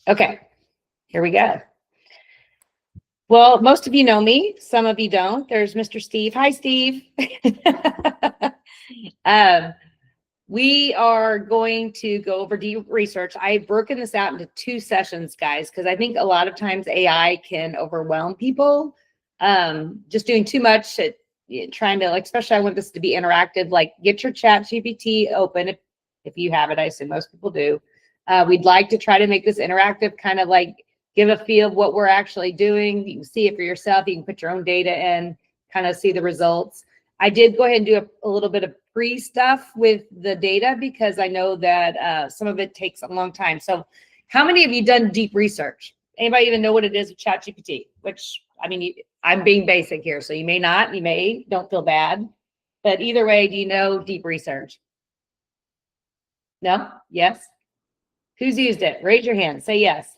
Okay, here we go. Well, most of you know me. Some of you don't. There's Mr. Steve. Hi, Steve. We are going to go over deep research. I've broken this out into 2 sessions, guys, because I think a lot of times AI can overwhelm people. Just doing too much, trying to, like, especially I want this to be interactive, like get your chat GPT open if you have it. I assume most people do. We'd like to try to make this interactive, kind of like give a feel of what we're actually doing. You can see it for yourself. You can put your own data in, kind of see the results. I did go ahead and do a little bit of pre stuff with the data because I know that some of it takes a long time. So how many of you done deep research? Anybody even know what it is with ChatGPT? Which, I mean, I'm being basic here, so you may not, you may, don't feel bad. But either way, do you know deep research? No? Yes? Who's used it? Raise your hand. Say yes.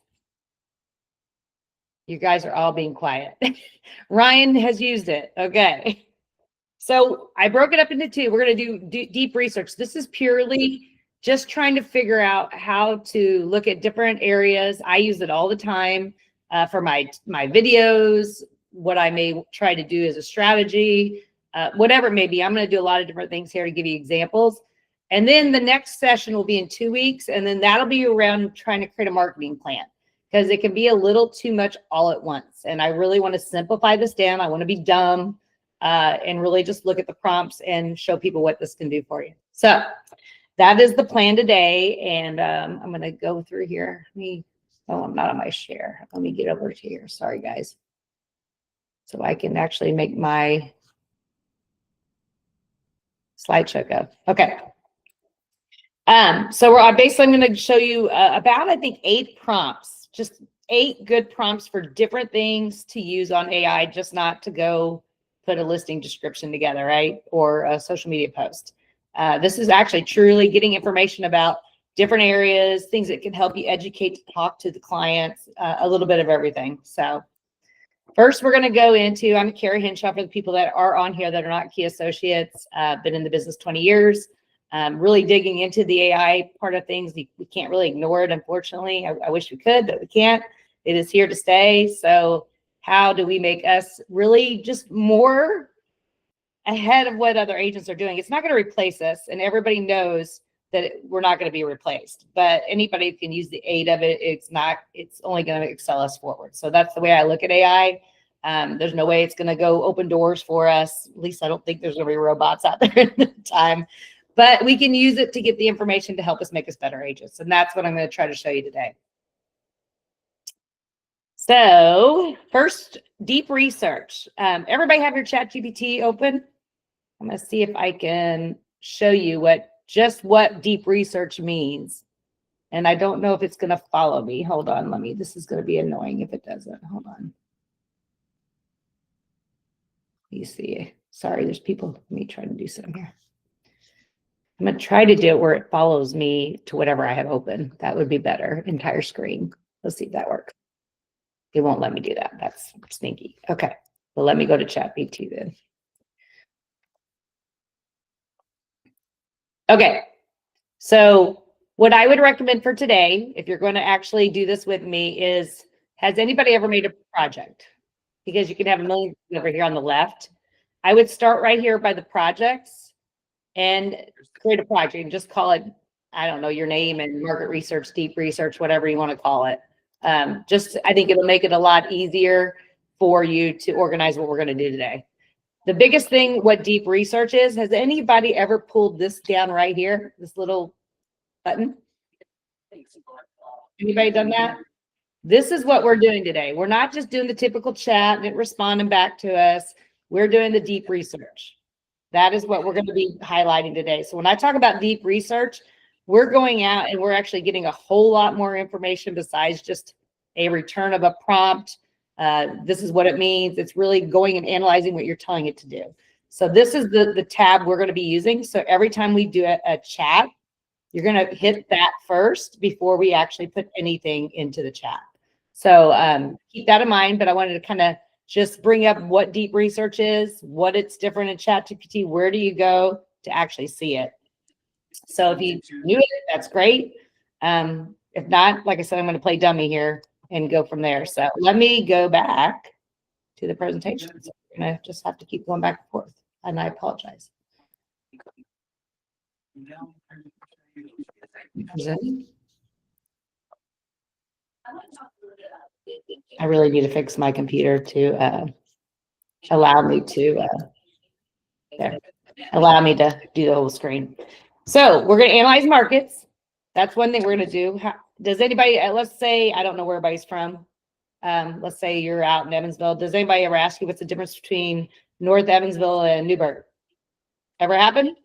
You guys are all being quiet. Ryan has used it. Okay. So I broke it up into 2. We're going to do deep research. This is purely just trying to figure out how to look at different areas. I use it all the time for my videos, what I may try to do as a strategy, whatever it may be. I'm going to do a lot of different things here to give you examples. And then the next session will be in 2 weeks. And then that'll be around trying to create a marketing plan because it can be a little too much all at once. And I really want to simplify this down. I want to be dumb. And really just look at the prompts and show people what this can do for you. So that is the plan today. And I'm going to go through here. Oh, I'm not on my share. Let me get over to here. Sorry, guys. So I can actually make my slideshow go. Okay. So I'm going to show you about, I think, 8 prompts, just 8 good prompts for different things to use on AI, just not to go put a listing description together, right? Or a social media post. This is actually truly getting information about different areas, things that can help you educate, talk to the clients, a little bit of everything. So first we're going to go into, I'm Carrie Henshaw for the people that are on here that are not key associates, been in the business 20 years, really digging into the AI part of things. We can't really ignore it, unfortunately. I wish we could, but we can't. It is here to stay. So how do we make us really just more ahead of what other agents are doing? It's not going to replace us, and everybody knows that we're not going to be replaced, but anybody can use the aid of it. It's only going to excel us forward. So that's the way I look at AI. There's no way it's going to go open doors for us. At least I don't think there's going to be robots out there at the time, but we can use it to get the information to help us make us better agents. And that's what I'm going to try to show you today. So first, deep research. Everybody have your ChatGPT open? I'm going to see if I can show you what deep research means. And I don't know if it's going to follow me. Hold on, this is going to be annoying if it doesn't. Hold on. You see, sorry, there's people, let me try to do something here. I'm going to try to do it where it follows me to whatever I have open. That would be better, entire screen. Let's see if that works. It won't let me do that. That's sneaky. Okay, well, let me go to ChatGPT then. Okay, so what I would recommend for today, if you're going to actually do this with me, is, has anybody ever made a project? Because you can have a million over here on the left. I would start right here by the projects and create a project and just call it, I don't know, your name and market research, deep research, whatever you want to call it. I think it'll make it a lot easier for you to organize what we're going to do today. The biggest thing, what deep research is, has anybody ever pulled this down right here, this little button? Anybody done that? This is what we're doing today. We're not just doing the typical chat and it responding back to us. We're doing the deep research. That is what we're going to be highlighting today. So when I talk about deep research, we're going out and we're actually getting a whole lot more information besides just a return of a prompt. This is what it means. It's really going and analyzing what you're telling it to do. So this is the tab we're going to be using. So every time we do a chat, you're going to hit that first before we actually put anything into the chat. So keep that in mind, but I wanted to kind of just bring up what deep research is, what it's different in ChatGPT, where do you go to actually see it. So if you knew it, that's great. If not, like I said, I'm going to play dummy here and go from there. So let me go back to the presentation. So we're going to just have to keep going back and forth. And I apologize. I really need to fix my computer to allow me to allow me to do the whole screen. So we're going to analyze markets. That's one thing we're going to do. Does anybody, let's say, I don't know where everybody's from. Let's say you're out in Evansville. Does anybody ever ask you what's the difference between North Evansville and Newburgh? Ever happen?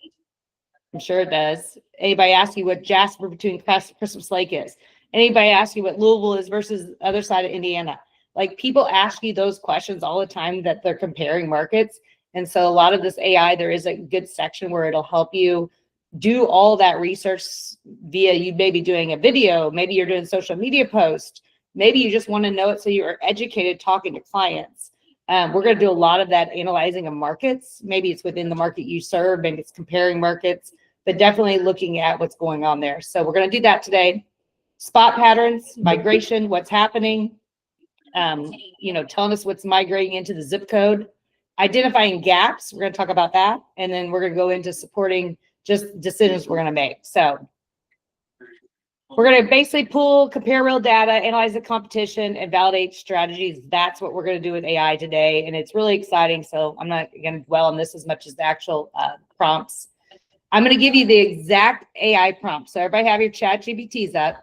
I'm sure it does. Anybody ask you what Jasper between Christmas Lake is? Anybody ask you what Louisville is versus the other side of Indiana? Like, people ask you those questions all the time that they're comparing markets. And so a lot of this AI, there is a good section where it'll help you do all that research via you maybe doing a video, maybe you're doing social media posts, maybe you just want to know it so you're educated talking to clients. We're going to do a lot of that analyzing of markets. Maybe it's within the market you serve, maybe it's comparing markets, but definitely looking at what's going on there. So we're going to do that today. Spot patterns, migration, what's happening, telling us what's migrating into the zip code, identifying gaps. We're going to talk about that. And then we're going to go into supporting just decisions we're going to make. So we're going to basically compare real data, analyze the competition, and validate strategies. That's what we're going to do with AI today. And it's really exciting. So I'm not going to dwell on this as much as the actual prompts. I'm going to give you the exact AI prompt. So everybody have your ChatGPTs up.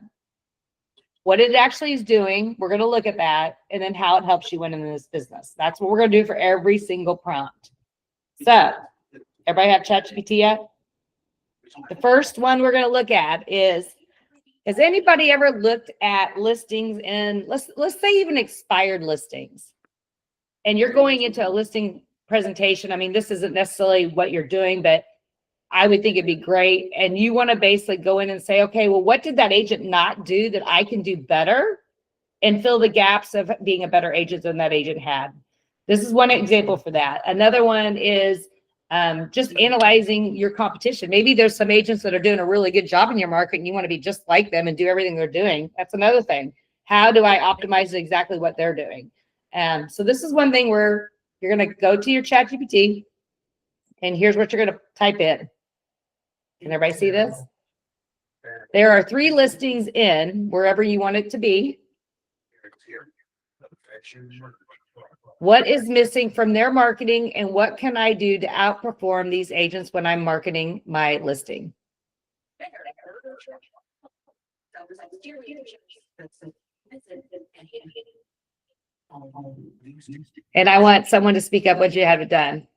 What it actually is doing, we're going to look at that, and then how it helps you win in this business. That's what we're going to do for every single prompt. So everybody have ChatGPT yet? The first one we're going to look at is, has anybody ever looked at listings and let's say even expired listings, and you're going into a listing presentation? I mean, this isn't necessarily what you're doing, but I would think it'd be great. And you want to basically go in and say, okay, well, what did that agent not do that I can do better and fill the gaps of being a better agent than that agent had? This is one example for that. Another one is just analyzing your competition. Maybe there's some agents that are doing a really good job in your market and you want to be just like them and do everything they're doing. That's another thing. How do I optimize exactly what they're doing? So this is one thing where you're going to go to your ChatGPT, and here's what you're going to type in. Can everybody see this? There are 3 listings in wherever you want it to be. What is missing from their marketing, and what can I do to outperform these agents when I'm marketing my listing? And I want someone to speak up what you have done,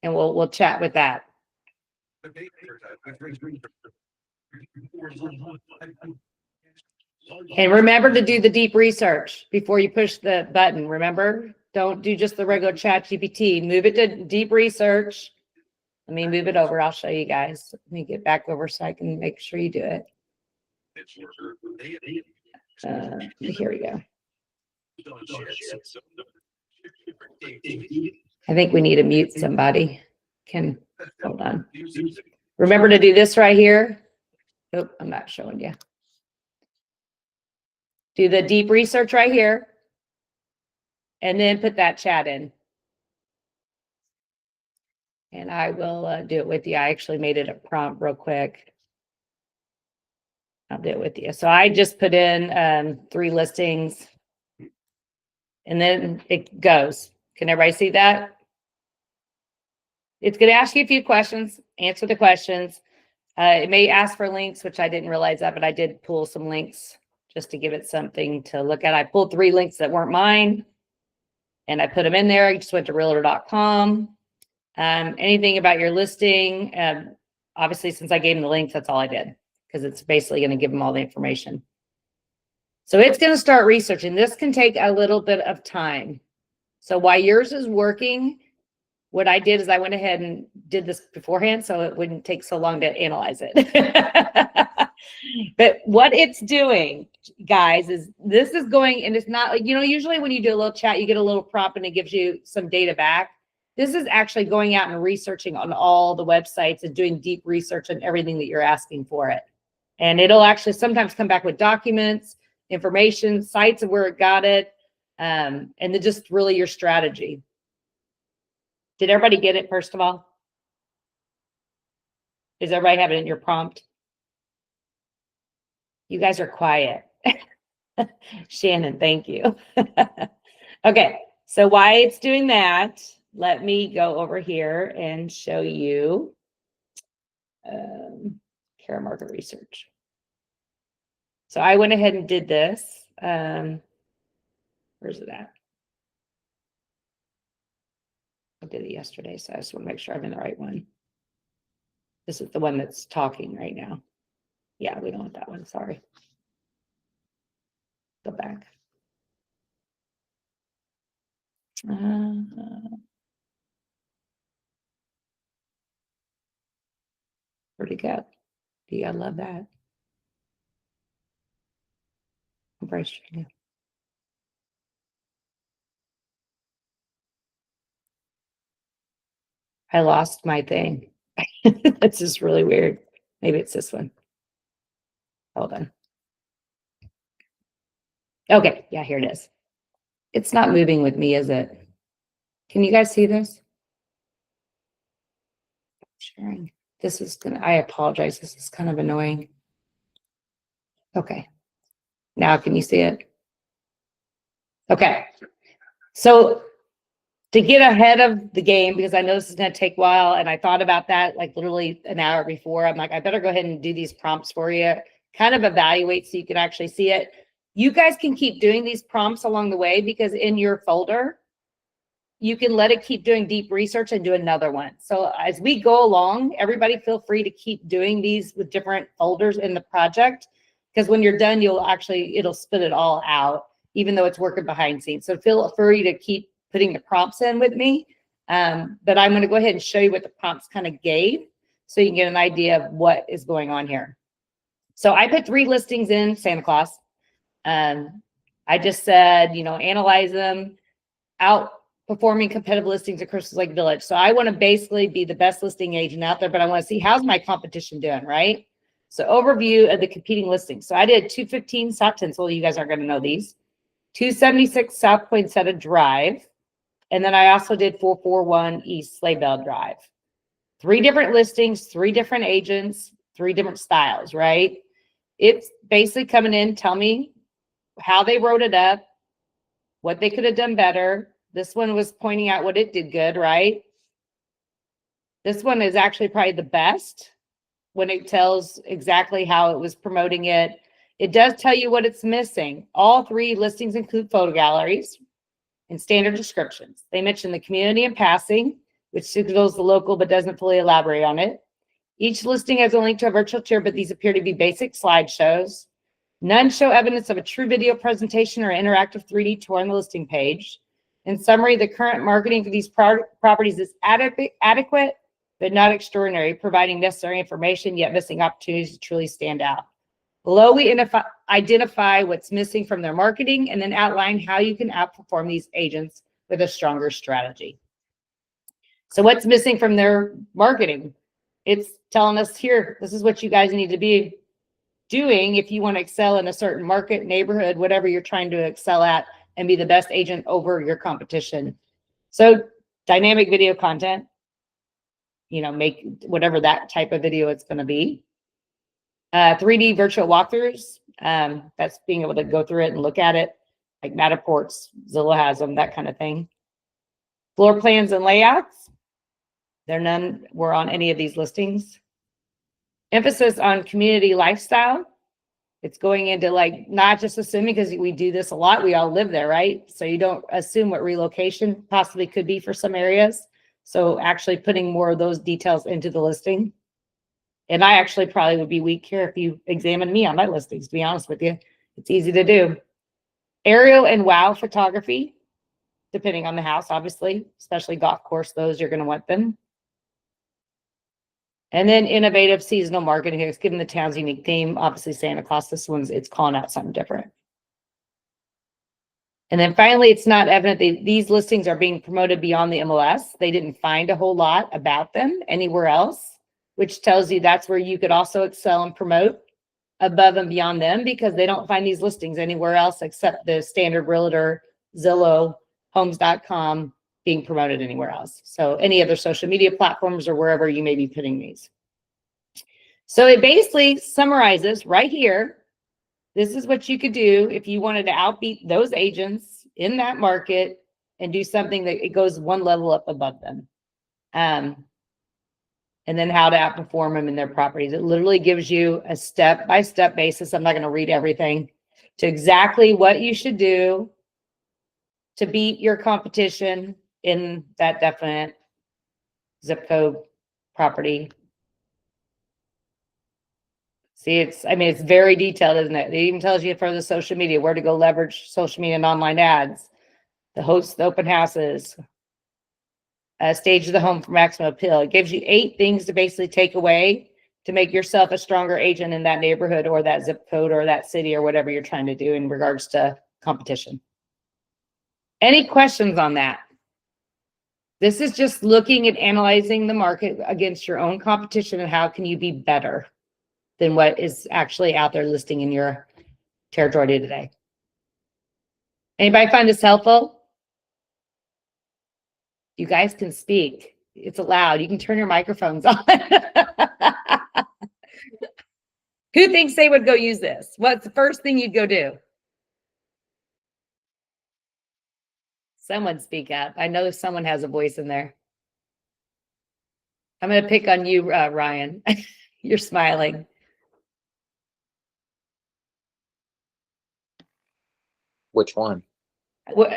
and we'll chat with that. And remember to do the deep research before you push the button. Remember, don't do just the regular ChatGPT. Move it to deep research. Let me move it over. I'll show you guys. Let me get back over so I can make sure you do it. Here we go. I think we need to mute somebody. Hold on. Remember to do this right here. Oh, I'm not showing you. Do the deep research right here, and then put that chat in. And I will do it with you. I actually made it a prompt real quick. I'll do it with you. So I just put in 3 listings, and then it goes. Can everybody see that? It's going to ask you a few questions. Answer the questions. It may ask for links, which I didn't realize that, but I did pull some links just to give it something to look at. I pulled 3 links that weren't mine, and I put them in there. I just went to realtor.com. Anything about your listing. Obviously, since I gave them the links, that's all I did, because it's basically going to give them all the information. So it's going to start researching. This can take a little bit of time. So while yours is working, what I did is I went ahead and did this beforehand so it wouldn't take so long to analyze it. But what it's doing, guys, is this is going, and it's not, usually when you do a little chat, you get a little prompt and it gives you some data back. This is actually going out and researching on all the websites and doing deep research on everything that you're asking for it. And it'll actually sometimes come back with documents, information, sites of where it got it, and then just really your strategy. Did everybody get it, first of all? Does everybody have it in your prompt? You guys are quiet. Shannon, thank you. Okay, so why it's doing that, let me go over here and show you Kara Market Research. So I went ahead and did this. Where's it at? I did it yesterday, so I just want to make sure I'm in the right one. This is the one that's talking right now. Yeah, we don't want that one, sorry. Go back. Where'd it go? Do I love that? I lost my thing. That's just really weird. Maybe it's this one. Hold on. Okay, yeah, here it is. It's not moving with me, is it? Can you guys see this? Sharing. This is gonna, I apologize. This is kind of annoying. Okay. Now can you see it? Okay. So to get ahead of the game, because I know this is going to take a while, and I thought about that like literally an hour before. I'm like, I better go ahead and do these prompts for you, kind of evaluate so you can actually see it. You guys can keep doing these prompts along the way, because in your folder, you can let it keep doing deep research and do another one. So as we go along, everybody feel free to keep doing these with different folders in the project, because when you're done, it'll spit it all out, even though it's working behind scenes. So feel free to keep putting the prompts in with me. But I'm going to go ahead and show you what the prompts kind of gave, so you can get an idea of what is going on here. So I put 3 listings in Santa Claus. I just said, analyze them, outperforming competitive listings at Crystal Lake Village. So I want to basically be the best listing agent out there, but I want to see how's my competition doing, right? So overview of the competing listings. So I did 215 South Tinsel. You guys aren't going to know these. 276 South Poinsettia Drive. And then I also did 441 East Slaybell Drive. 3 different listings, 3 different agents, 3 different styles, right? It's basically coming in, tell me how they wrote it up, what they could have done better. This one was pointing out what it did good, right? This one is actually probably the best when it tells exactly how it was promoting it. It does tell you what it's missing. All 3 listings include photo galleries and standard descriptions. They mention the community in passing, which signals the local but doesn't fully elaborate on it. Each listing has a link to a virtual tour, but these appear to be basic slideshows. None show evidence of a true video presentation or interactive 3D tour on the listing page. In summary, the current marketing for these properties is adequate, but not extraordinary, providing necessary information, yet missing opportunities to truly stand out. Below, we identify what's missing from their marketing and then outline how you can outperform these agents with a stronger strategy. So what's missing from their marketing? It's telling us here, this is what you guys need to be doing if you want to excel in a certain market, neighborhood, whatever you're trying to excel at and be the best agent over your competition. So dynamic video content, make whatever that type of video it's going to be. 3D virtual walkthroughs, that's being able to go through it and look at it, like Mataport's, Zillow has them, that kind of thing. Floor plans and layouts, none were on any of these listings. Emphasis on community lifestyle. It's going into not just assuming, because we do this a lot, we all live there, right? So you don't assume what relocation possibly could be for some areas. So actually putting more of those details into the listing. And I actually probably would be weak here if you examined me on my listings, to be honest with you. It's easy to do. Aerial and wow photography, depending on the house, obviously, especially golf course, those you're going to want them. And then innovative seasonal marketing, it's giving the town's unique theme. Obviously, Santa Claus, it's calling out something different. And then finally, it's not evident that these listings are being promoted beyond the MLS. They didn't find a whole lot about them anywhere else, which tells you that's where you could also excel and promote. above and beyond them because they don't find these listings anywhere else except the standard realtor, Zillow, homes.com being promoted anywhere else. So any other social media platforms or wherever you may be putting these. So it basically summarizes right here. This is what you could do if you wanted to outbeat those agents in that market and do something that it goes one level up above them. And then how to outperform them in their properties. It literally gives you a step-by-step basis. I'm not going to read everything to exactly what you should do to beat your competition in that definite zip code property. See, it's very detailed, isn't it? It even tells you for the social media, where to go leverage social media and online ads, the host, the open houses, stage of the home for maximum appeal. It gives you 8 things to basically take away to make yourself a stronger agent in that neighborhood or that zip code or that city or whatever you're trying to do in regards to competition. Any questions on that? This is just looking at analyzing the market against your own competition and how can you be better than what is actually out there listing in your territory today. Anybody find this helpful? You guys can speak. It's allowed. You can turn your microphones on. Who thinks they would go use this? What's the first thing you'd go do? Someone speak up. I know someone has a voice in there. I'm going to pick on you, Ryan. You're smiling. Which one?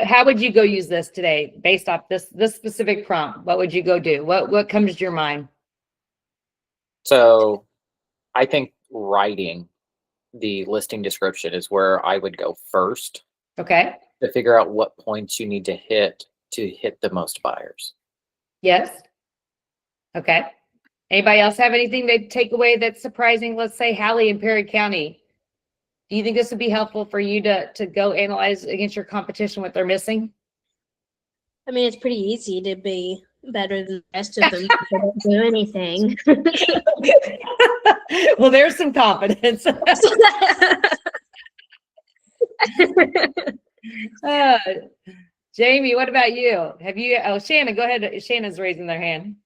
How would you go use this today based off this specific prompt? What would you go do? What comes to your mind? So I think writing the listing description is where I would go first. Okay. To figure out what points you need to hit the most buyers. Yes. Okay. Anybody else have anything they take away that's surprising? Let's say Hallie in Perry County. Do you think this would be helpful for you to go analyze against your competition what they're missing? I mean, it's pretty easy to be better than the rest of them if they don't do anything. Well, there's some confidence. Jamie, what about you? Have you? Oh, Shannon, go ahead. Shannon's raising their hand.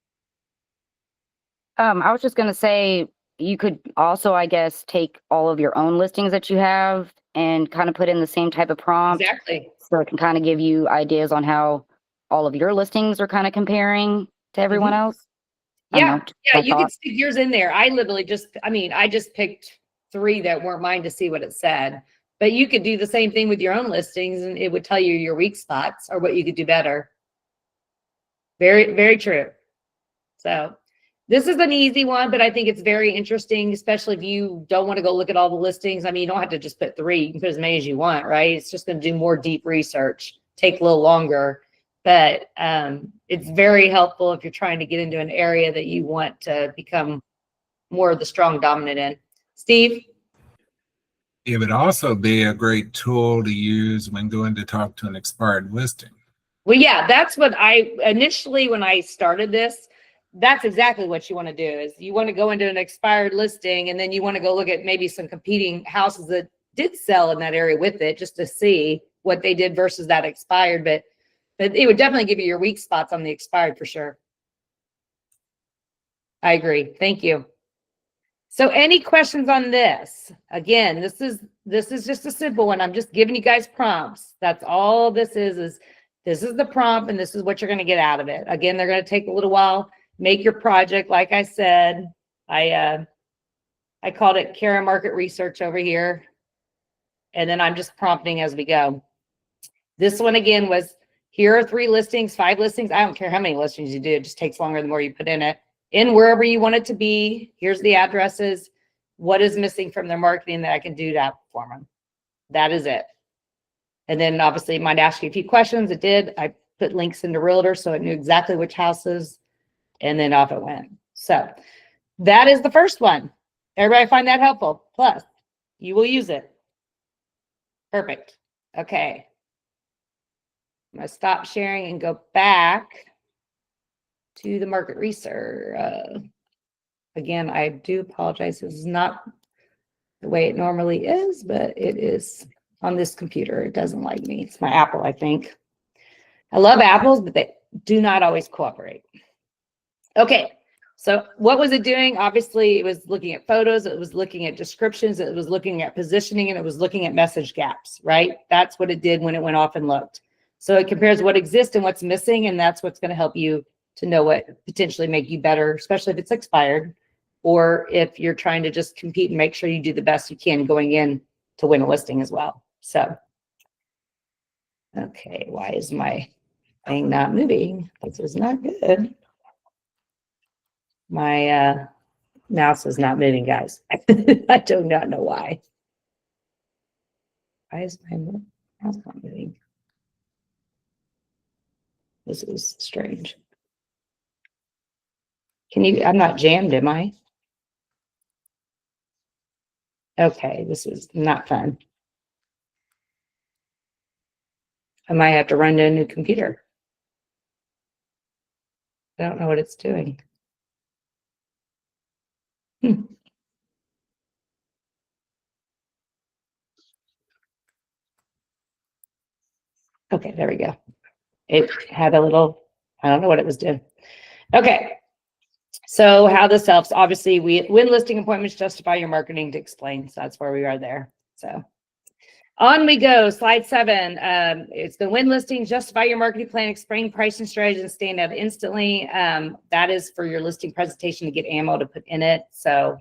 I was just going to say, you could also, I guess, take all of your own listings that you have and kind of put in the same type of prompt. Exactly. So it can kind of give you ideas on how all of your listings are kind of comparing to everyone else. Yeah. Yeah. You can stick yours in there. I literally I just picked 3 that weren't mine to see what it said, but you could do the same thing with your own listings and it would tell you your weak spots or what you could do better. Very, very true. So this is an easy one, but I think it's very interesting, especially if you don't want to go look at all the listings. I mean, you don't have to just put 3. You can put as many as you want, right? It's just going to do more deep research, take a little longer, but it's very helpful if you're trying to get into an area that you want to become more of the strong dominant in. Steve? It would also be a great tool to use when going to talk to an expired listing. Well, yeah, that's what initially, when I started this, that's exactly what you want to do is you want to go into an expired listing and then you want to go look at maybe some competing houses that did sell in that area with it just to see what they did versus that expired. But it would definitely give you your weak spots on the expired for sure. I agree. Thank you. So any questions on this? Again, this is just a simple one. I'm just giving you guys prompts. That's all this is this is the prompt and this is what you're going to get out of it. Again, they're going to take a little while. Make your project. Like I said, I called it Kara Market Research over here. And then I'm just prompting as we go. This one again was, here are 3 listings, 5 listings. I don't care how many listings you do. It just takes longer the more you put in it. In wherever you want it to be. Here's the addresses. What is missing from their marketing that I can do to outperform them? That is it. And then obviously it might ask you a few questions. It did. I put links into Realtor so it knew exactly which houses. And then off it went. So that is the first one. Everybody find that helpful? Plus, you will use it. Perfect. Okay. I'm going to stop sharing and go back to the market research. Again, I do apologize. This is not the way it normally is, but it is on this computer. It doesn't like me. It's my Apple, I think. I love apples, but they do not always cooperate. Okay, so what was it doing? Obviously, it was looking at photos, it was looking at descriptions, it was looking at positioning, and it was looking at message gaps, right? That's what it did when it went off and looked. So it compares what exists and what's missing, and that's what's going to help you to know what potentially make you better, especially if it's expired, or if you're trying to just compete and make sure you do the best you can going in to win a listing as well. So, okay, why is my thing not moving? This is not good. My mouse is not moving, guys. I do not know why. Why is my mouse not moving? This is strange. Can you, I'm not jammed, am I? Okay, this is not fun. I might have to run to a new computer. I don't know what it's doing. Okay, there we go. It had a little, I don't know what it was doing. Okay. So how this helps, obviously win listing appointments, justify your marketing to explain. So that's where we are there. So on we go. Slide 7. It's the win listing, justify your marketing plan, explain pricing strategies, and stand out instantly. That is for your listing presentation to get ammo to put in it. So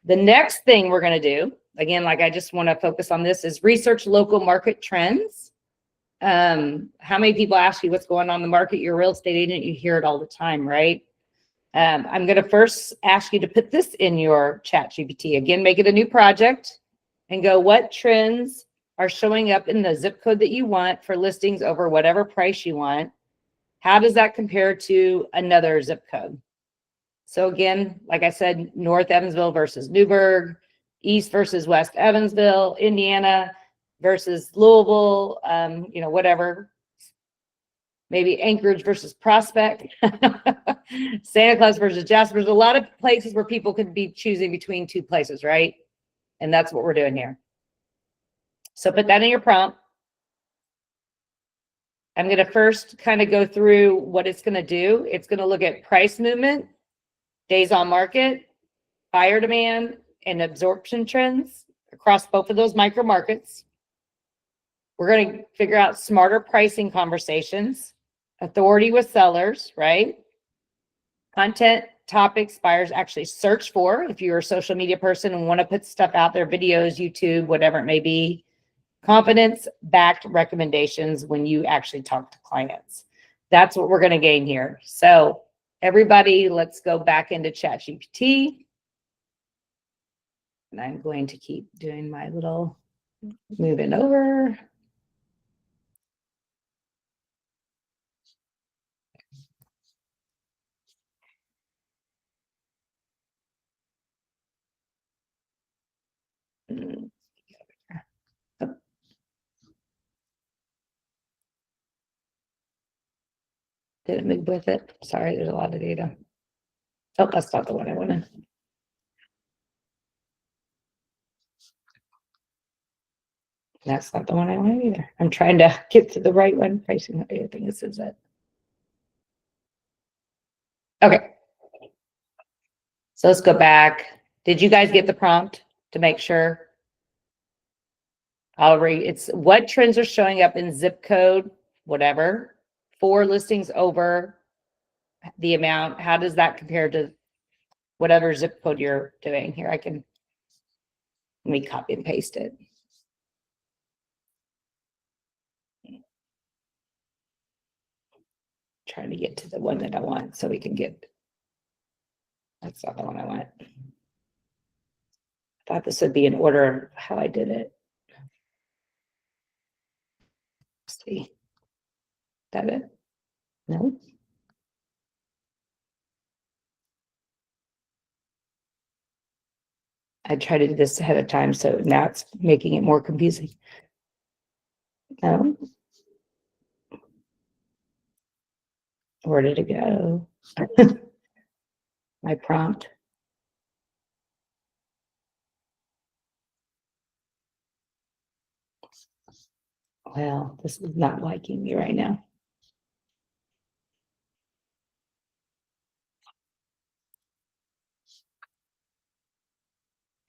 the next thing we're going to do, again, like I just want to focus on this, is research local market trends. How many people ask you what's going on in the market? You're a real estate agent, you hear it all the time, right? I'm going to first ask you to put this in your ChatGPT. Again, make it a new project and go, what trends are showing up in the zip code that you want for listings over whatever price you want? How does that compare to another zip code? So again, like I said, North Evansville versus Newburgh, East versus West Evansville, Indiana versus Louisville, you know, whatever. Maybe Anchorage versus Prospect, Santa Claus versus Jasper. There's a lot of places where people could be choosing between two places, right? And that's what we're doing here. So put that in your prompt. I'm going to first kind of go through what it's going to do. It's going to look at price movement, days on market, buyer demand, and absorption trends across both of those micro markets. We're going to figure out smarter pricing conversations, authority with sellers, right? Content topics buyers actually search for. If you're a social media person and want to put stuff out there, videos, YouTube, whatever it may be. Confidence-backed recommendations when you actually talk to clients. That's what we're going to gain here. So everybody, let's go back into ChatGPT. And I'm going to keep doing my little moving over. Did it move with it? Sorry, there's a lot of data. Oh, that's not the one I wanted. That's not the one I wanted either. I'm trying to get to the right one. Pricing, I think this is it. Okay. So let's go back. Did you guys get the prompt to make sure? I'll read. It's what trends are showing up in zip code, whatever, for listings over the amount. How does that compare to whatever zip code you're doing here? Let me copy and paste it. Trying to get to the one that I want so we can get. That's not the one I want. I thought this would be in order of how I did it. Let's see. That it? No. I tried to do this ahead of time, so now it's making it more confusing. No. Where did it go? My prompt. Well, this is not liking me right now.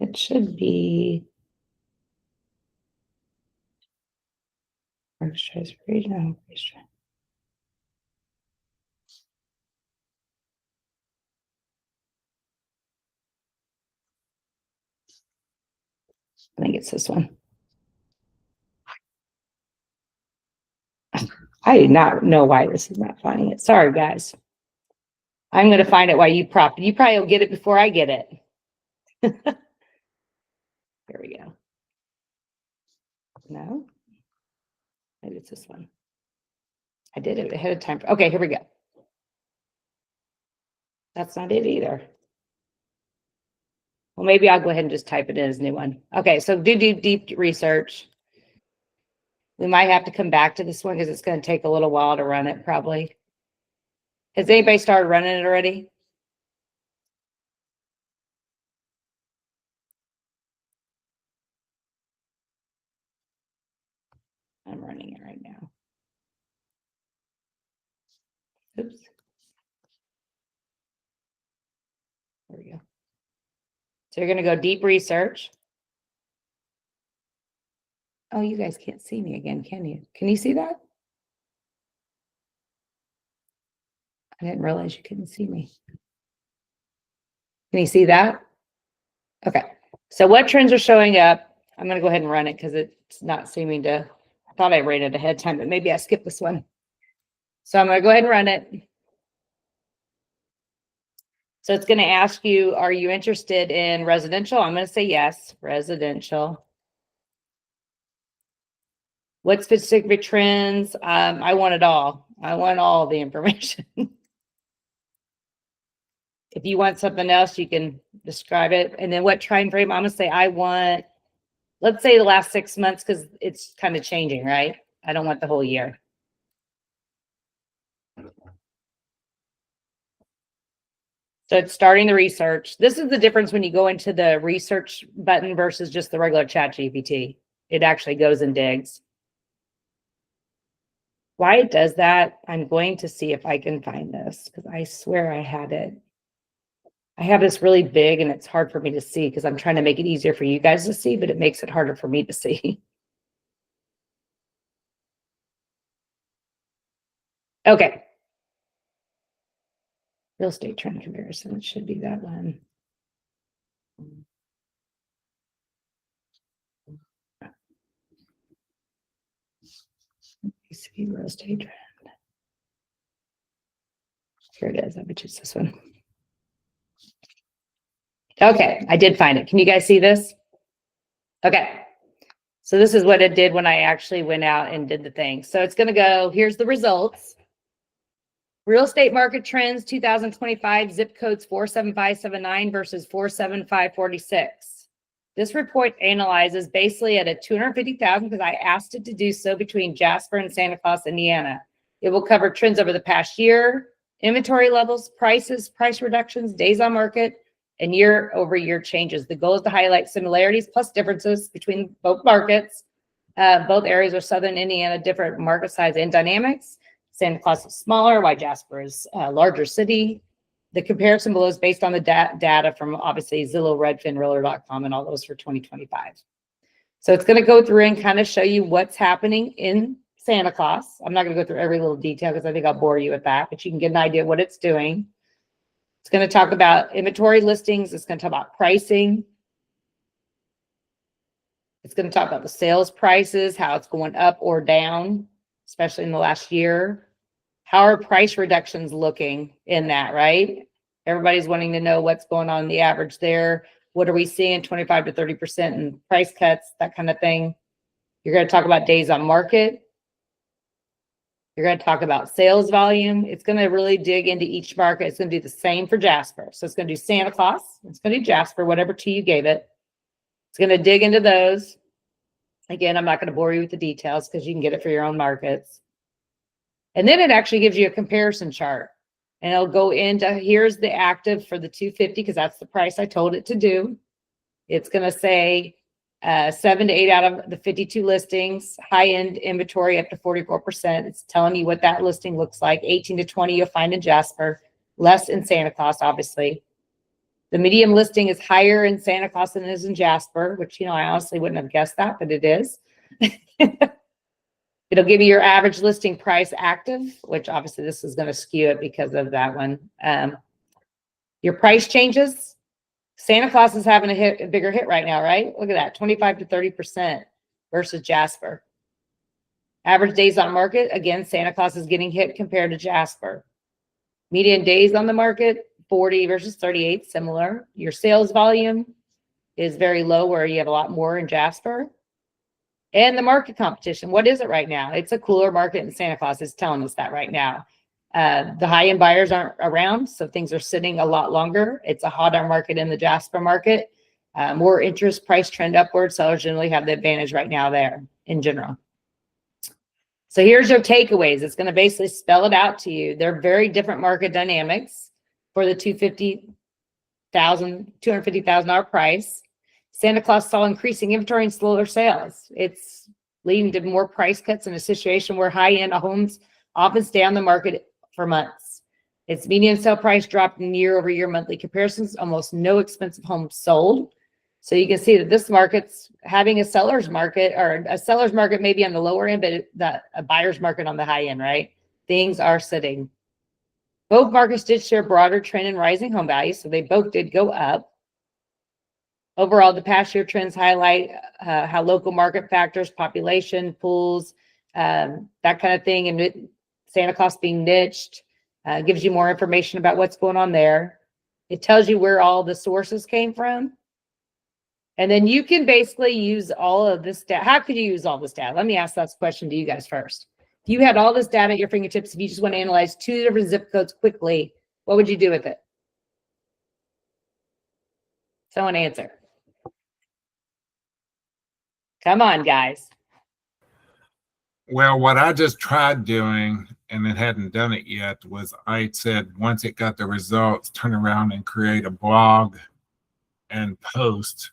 It should be. Moisturize region. I think it's this one. I do not know why this is not finding it. Sorry, guys. I'm going to find it while you probably will get it before I get it. There we go. No, maybe it's this one. I did it ahead of time. Okay, here we go. That's not it either. Well, maybe I'll go ahead and just type it in as a new one. Okay, so do deep research. We might have to come back to this one because it's going to take a little while to run it probably. Has anybody started running it already? I'm running it right now. Oops. There we go. So you're going to go deep research. Oh, you guys can't see me again, can you? Can you see that? I didn't realize you couldn't see me. Can you see that? Okay. So what trends are showing up? I'm going to go ahead and run it because it's not seeming to. I thought I rated ahead of time, but maybe I skipped this one. So I'm going to go ahead and run it. So it's going to ask you, are you interested in residential? I'm going to say yes, residential. What specific trends? I want it all. I want all the information. If you want something else, you can describe it. And then what time frame? I'm going to say I want, let's say the last 6 months because it's kind of changing, right? I don't want the whole year. So it's starting the research. This is the difference when you go into the research button versus just the regular ChatGPT. It actually goes and digs. Why it does that, I'm going to see if I can find this because I swear I had it. I have this really big and it's hard for me to see because I'm trying to make it easier for you guys to see, but it makes it harder for me to see. Okay. Real estate trend comparison. It should be that one. See real estate trend. Here it is. I bet it's this one. Okay, I did find it. Can you guys see this? Okay. So this is what it did when I actually went out and did the thing. So it's going to go, here's the results. Real estate market trends 2025, zip codes 47579 versus 47546. This report analyzes basically at a 250,000 because I asked it to do so between Jasper and Santa Claus, Indiana. It will cover trends over the past year, inventory levels, prices, price reductions, days on market, and year-over-year changes. The goal is to highlight similarities plus differences between both markets. Both areas of Southern Indiana, different market size and dynamics. Santa Claus is smaller, while Jasper is a larger city. The comparison below is based on the data from obviously Zillow, Redfin, Realtor.com, and all those for 2025. So it's going to go through and kind of show you what's happening in Santa Claus. I'm not going to go through every little detail because I think I'll bore you with that, but you can get an idea of what it's doing. It's going to talk about inventory listings. It's going to talk about pricing. It's going to talk about the sales prices, how it's going up or down, especially in the last year. How are price reductions looking in that, right? Everybody's wanting to know what's going on in the average there. What are we seeing 25 to 30% in price cuts, that kind of thing. You're going to talk about days on market. You're going to talk about sales volume. It's going to really dig into each market. It's going to do the same for Jasper. So it's going to do Santa Claus. It's going to do Jasper, whatever two you gave it. It's going to dig into those. Again, I'm not going to bore you with the details because you can get it for your own markets. And then it actually gives you a comparison chart. And it'll go into, here's the active for the 250 because that's the price I told it to do. It's going to say 7 to 8 out of the 52 listings, high-end inventory up to 44%. It's telling you what that listing looks like. 18 to 20 you'll find in Jasper, less in Santa Claus, obviously. The medium listing is higher in Santa Claus than it is in Jasper, which, you know, I honestly wouldn't have guessed that, but it is. It'll give you your average listing price active, which obviously this is going to skew it because of that one. Your price changes. Santa Claus is having a bigger hit right now, right? Look at that, 25 to 30% versus Jasper. Average days on market, again, Santa Claus is getting hit compared to Jasper. Median days on the market, 40 versus 38, similar. Your sales volume is very low where you have a lot more in Jasper. And the market competition, what is it right now? It's a cooler market in Santa Claus. It's telling us that right now. The high-end buyers aren't around, so things are sitting a lot longer. It's a hotter market in the Jasper market. More interest, price trend upward. Sellers generally have the advantage right now there in general. So here's your takeaways. It's going to basically spell it out to you. They're very different market dynamics for the $250,000 price. Santa Claus saw increasing inventory and slower sales. It's leading to more price cuts in a situation where high-end homes often stay on the market for months. Its median sale price dropped in year-over-year monthly comparisons, almost no expensive homes sold. So you can see that this market's having a seller's market, or a seller's market maybe on the lower end, but a buyer's market on the high end, right? Things are sitting. Both markets did share broader trend in rising home values, so they both did go up. Overall, the past year trends highlight how local market factors, population, pools, that kind of thing, and Santa Claus being niched gives you more information about what's going on there. It tells you where all the sources came from. And then you can basically use all of this data. How could you use all this data? Let me ask that question to you guys first. If you had all this data at your fingertips, if you just want to analyze 2 different zip codes quickly, what would you do with it? Someone answer. Come on, guys. Well, what I just tried doing, and it hadn't done it yet, was I said once it got the results, turn around and create a blog and post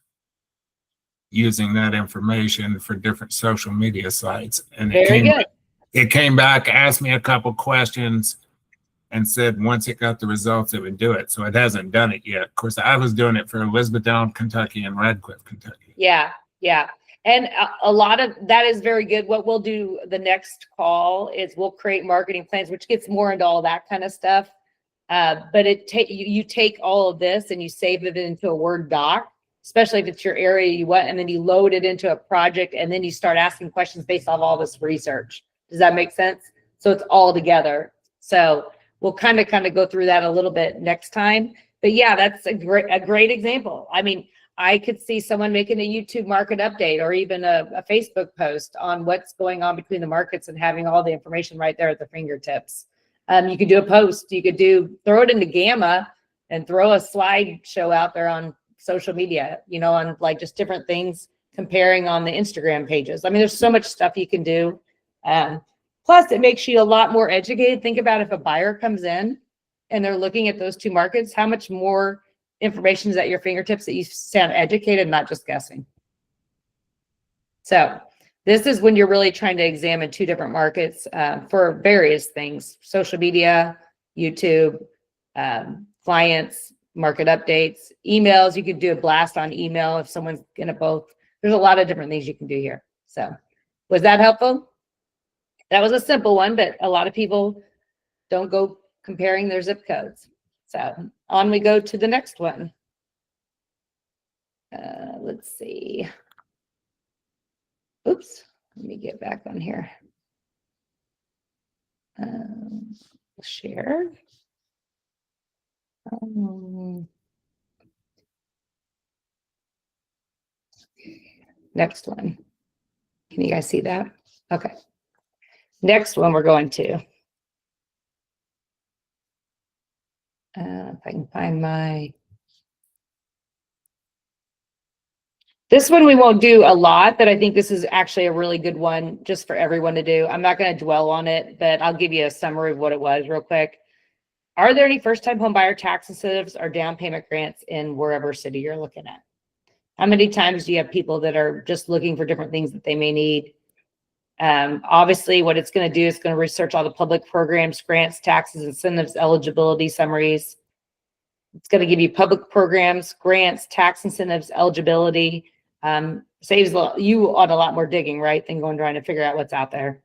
using that information for different social media sites. And it came back, asked me a couple questions, and said once it got the results, it would do it. So it hasn't done it yet. Of course, I was doing it for Elizabethtown, Kentucky, and Radcliffe, Kentucky. Yeah. And a lot of that is very good. What we'll do the next call is we'll create marketing plans, which gets more into all that kind of stuff. But you take all of this and you save it into a Word doc, especially if it's your area you want, and then you load it into a project, and then you start asking questions based off all this research. Does that make sense? So it's all together. So we'll kind of go through that a little bit next time. But yeah, that's a great example. I mean, I could see someone making a YouTube market update or even a Facebook post on what's going on between the markets and having all the information right there at the fingertips. You could do a post. You could throw it into Gamma and throw a slideshow out there on social media, you know, on like just different things, comparing on the Instagram pages. I mean, there's so much stuff you can do. Plus, it makes you a lot more educated. Think about if a buyer comes in and they're looking at those 2 markets, how much more information is at your fingertips that you sound educated, not just guessing. So this is when you're really trying to examine 2 different markets for various things: social media, YouTube, clients, market updates, emails. You could do a blast on email if someone's gonna both. There's a lot of different things you can do here. So was that helpful? That was a simple one, but a lot of people don't go comparing their zip codes. So on we go to the next one. Let's see. Oops, let me get back on here. Share. Next one. Can you guys see that? Okay. Next one we're going to. If I can find this one we won't do a lot, but I think this is actually a really good one just for everyone to do. I'm not going to dwell on it, but I'll give you a summary of what it was real quick. Are there any first-time home buyer tax incentives or down payment grants in wherever city you're looking at? How many times do you have people that are just looking for different things that they may need? Obviously, what it's going to do is going to research all the public programs, grants, taxes, incentives, eligibility summaries. It's going to give you public programs, grants, tax incentives, eligibility. Saves you on a lot more digging, right, than going trying to figure out what's out there.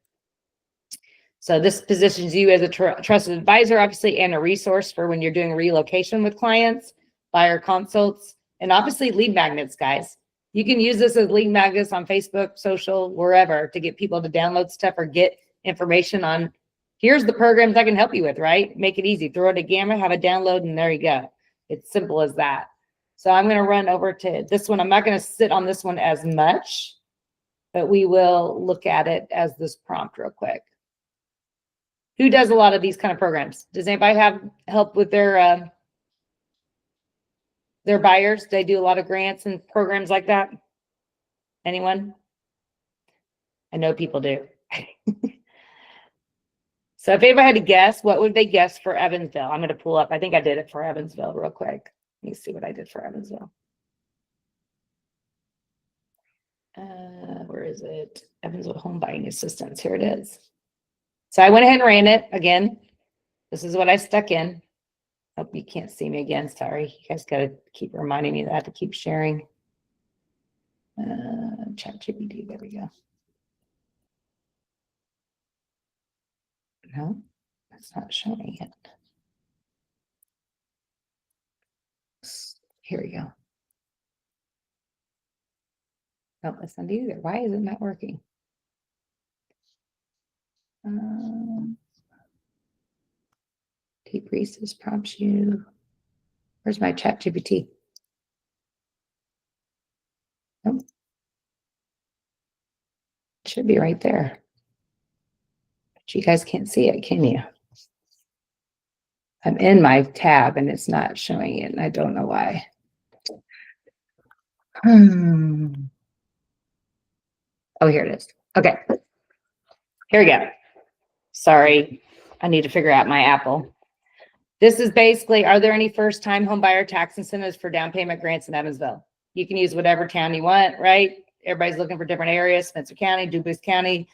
So this positions you as a trusted advisor, obviously, and a resource for when you're doing relocation with clients, buyer consults, and obviously lead magnets, guys. You can use this as lead magnets on Facebook, social, wherever, to get people to download stuff or get information on, here's the programs I can help you with, right? Make it easy. Throw it a gamma, have a download, and there you go. It's simple as that. So I'm going to run over to this one. I'm not going to sit on this one as much, but we will look at it as this prompt real quick. Who does a lot of these kind of programs? Does anybody have help with their buyers? Do they do a lot of grants and programs like that? Anyone? I know people do. So if anybody had to guess, what would they guess for Evansville? I'm going to pull up. I think I did it for Evansville real quick. Let me see what I did for Evansville. Where is it? Evansville Home Buying Assistance. Here it is. So I went ahead and ran it again. This is what I stuck in. Hope you can't see me again. Sorry. You guys got to keep reminding me that I have to keep sharing. ChatGPT. There we go. No, that's not showing it. Here we go. No, that's not either. Why is it not working? Deep Reese's prompts you. Where's my ChatGPT? Nope. It should be right there. But you guys can't see it, can you? I'm in my tab and it's not showing it, and I don't know why. Oh, here it is. Okay. Here we go. Sorry, I need to figure out my Apple. This is basically, are there any first-time home buyer tax incentives for down payment grants in Evansville? You can use whatever town you want, right? Everybody's looking for different areas, Spencer County, Dubois County,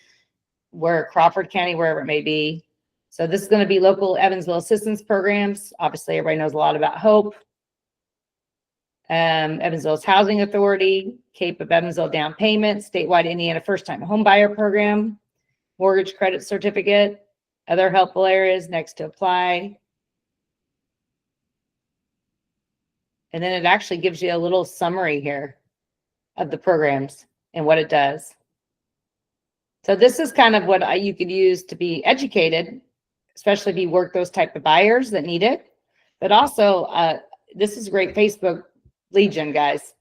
Crawford County, wherever it may be. So this is going to be local Evansville assistance programs. Obviously, everybody knows a lot about HOPE. Evansville's Housing Authority, Cape of Evansville Down Payment, statewide Indiana First-Time Home Buyer Program, Mortgage Credit Certificate, other helpful areas next to apply. And then it actually gives you a little summary here of the programs and what it does. So this is kind of what you could use to be educated, especially if you work those type of buyers that need it. But also, this is great Facebook legion, guys.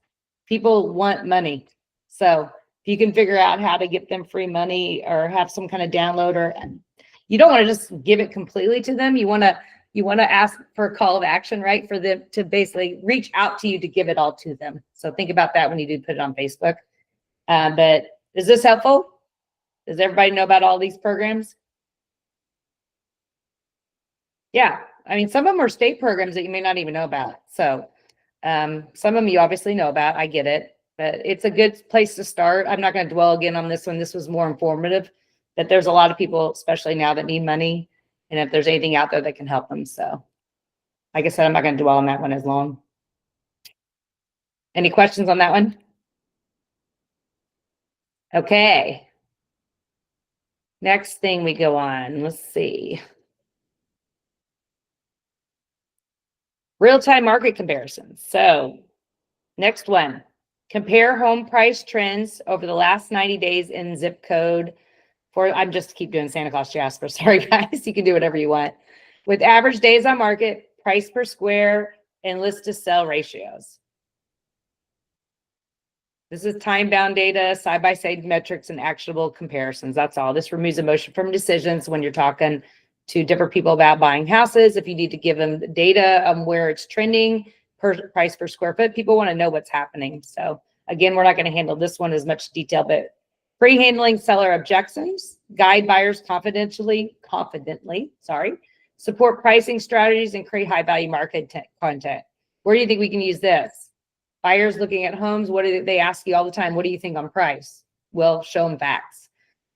People want money. So if you can figure out how to get them free money or have some kind of download, or you don't want to just give it completely to them. You want to ask for a call of action, right? For them to basically reach out to you to give it all to them. So think about that when you do put it on Facebook. But is this helpful? Does everybody know about all these programs? Yeah. I mean, some of them are state programs that you may not even know about. So some of them you obviously know about. I get it. But it's a good place to start. I'm not going to dwell again on this one. This was more informative. But there's a lot of people, especially now, that need money. And if there's anything out there that can help them. So like I said, I'm not going to dwell on that one as long. Any questions on that one? Okay. Next thing we go on. Let's see. Real-time market comparisons. So next one. Compare home price trends over the last 90 days in zip code for, I'm just keep doing Santa Claus Jasper. Sorry, guys. You can do whatever you want. With average days on market, price per square, and list to sell ratios. This is time-bound data, side-by-side metrics, and actionable comparisons. That's all. This removes emotion from decisions when you're talking to different people about buying houses. If you need to give them the data on where it's trending, per price per square foot, people want to know what's happening. So again, we're not going to handle this one as much detail, but pre-handling seller objections, guide buyers confidently, support pricing strategies, and create high-value market content. Where do you think we can use this? Buyers looking at homes, what do they ask you all the time? What do you think on price? Well, show them facts.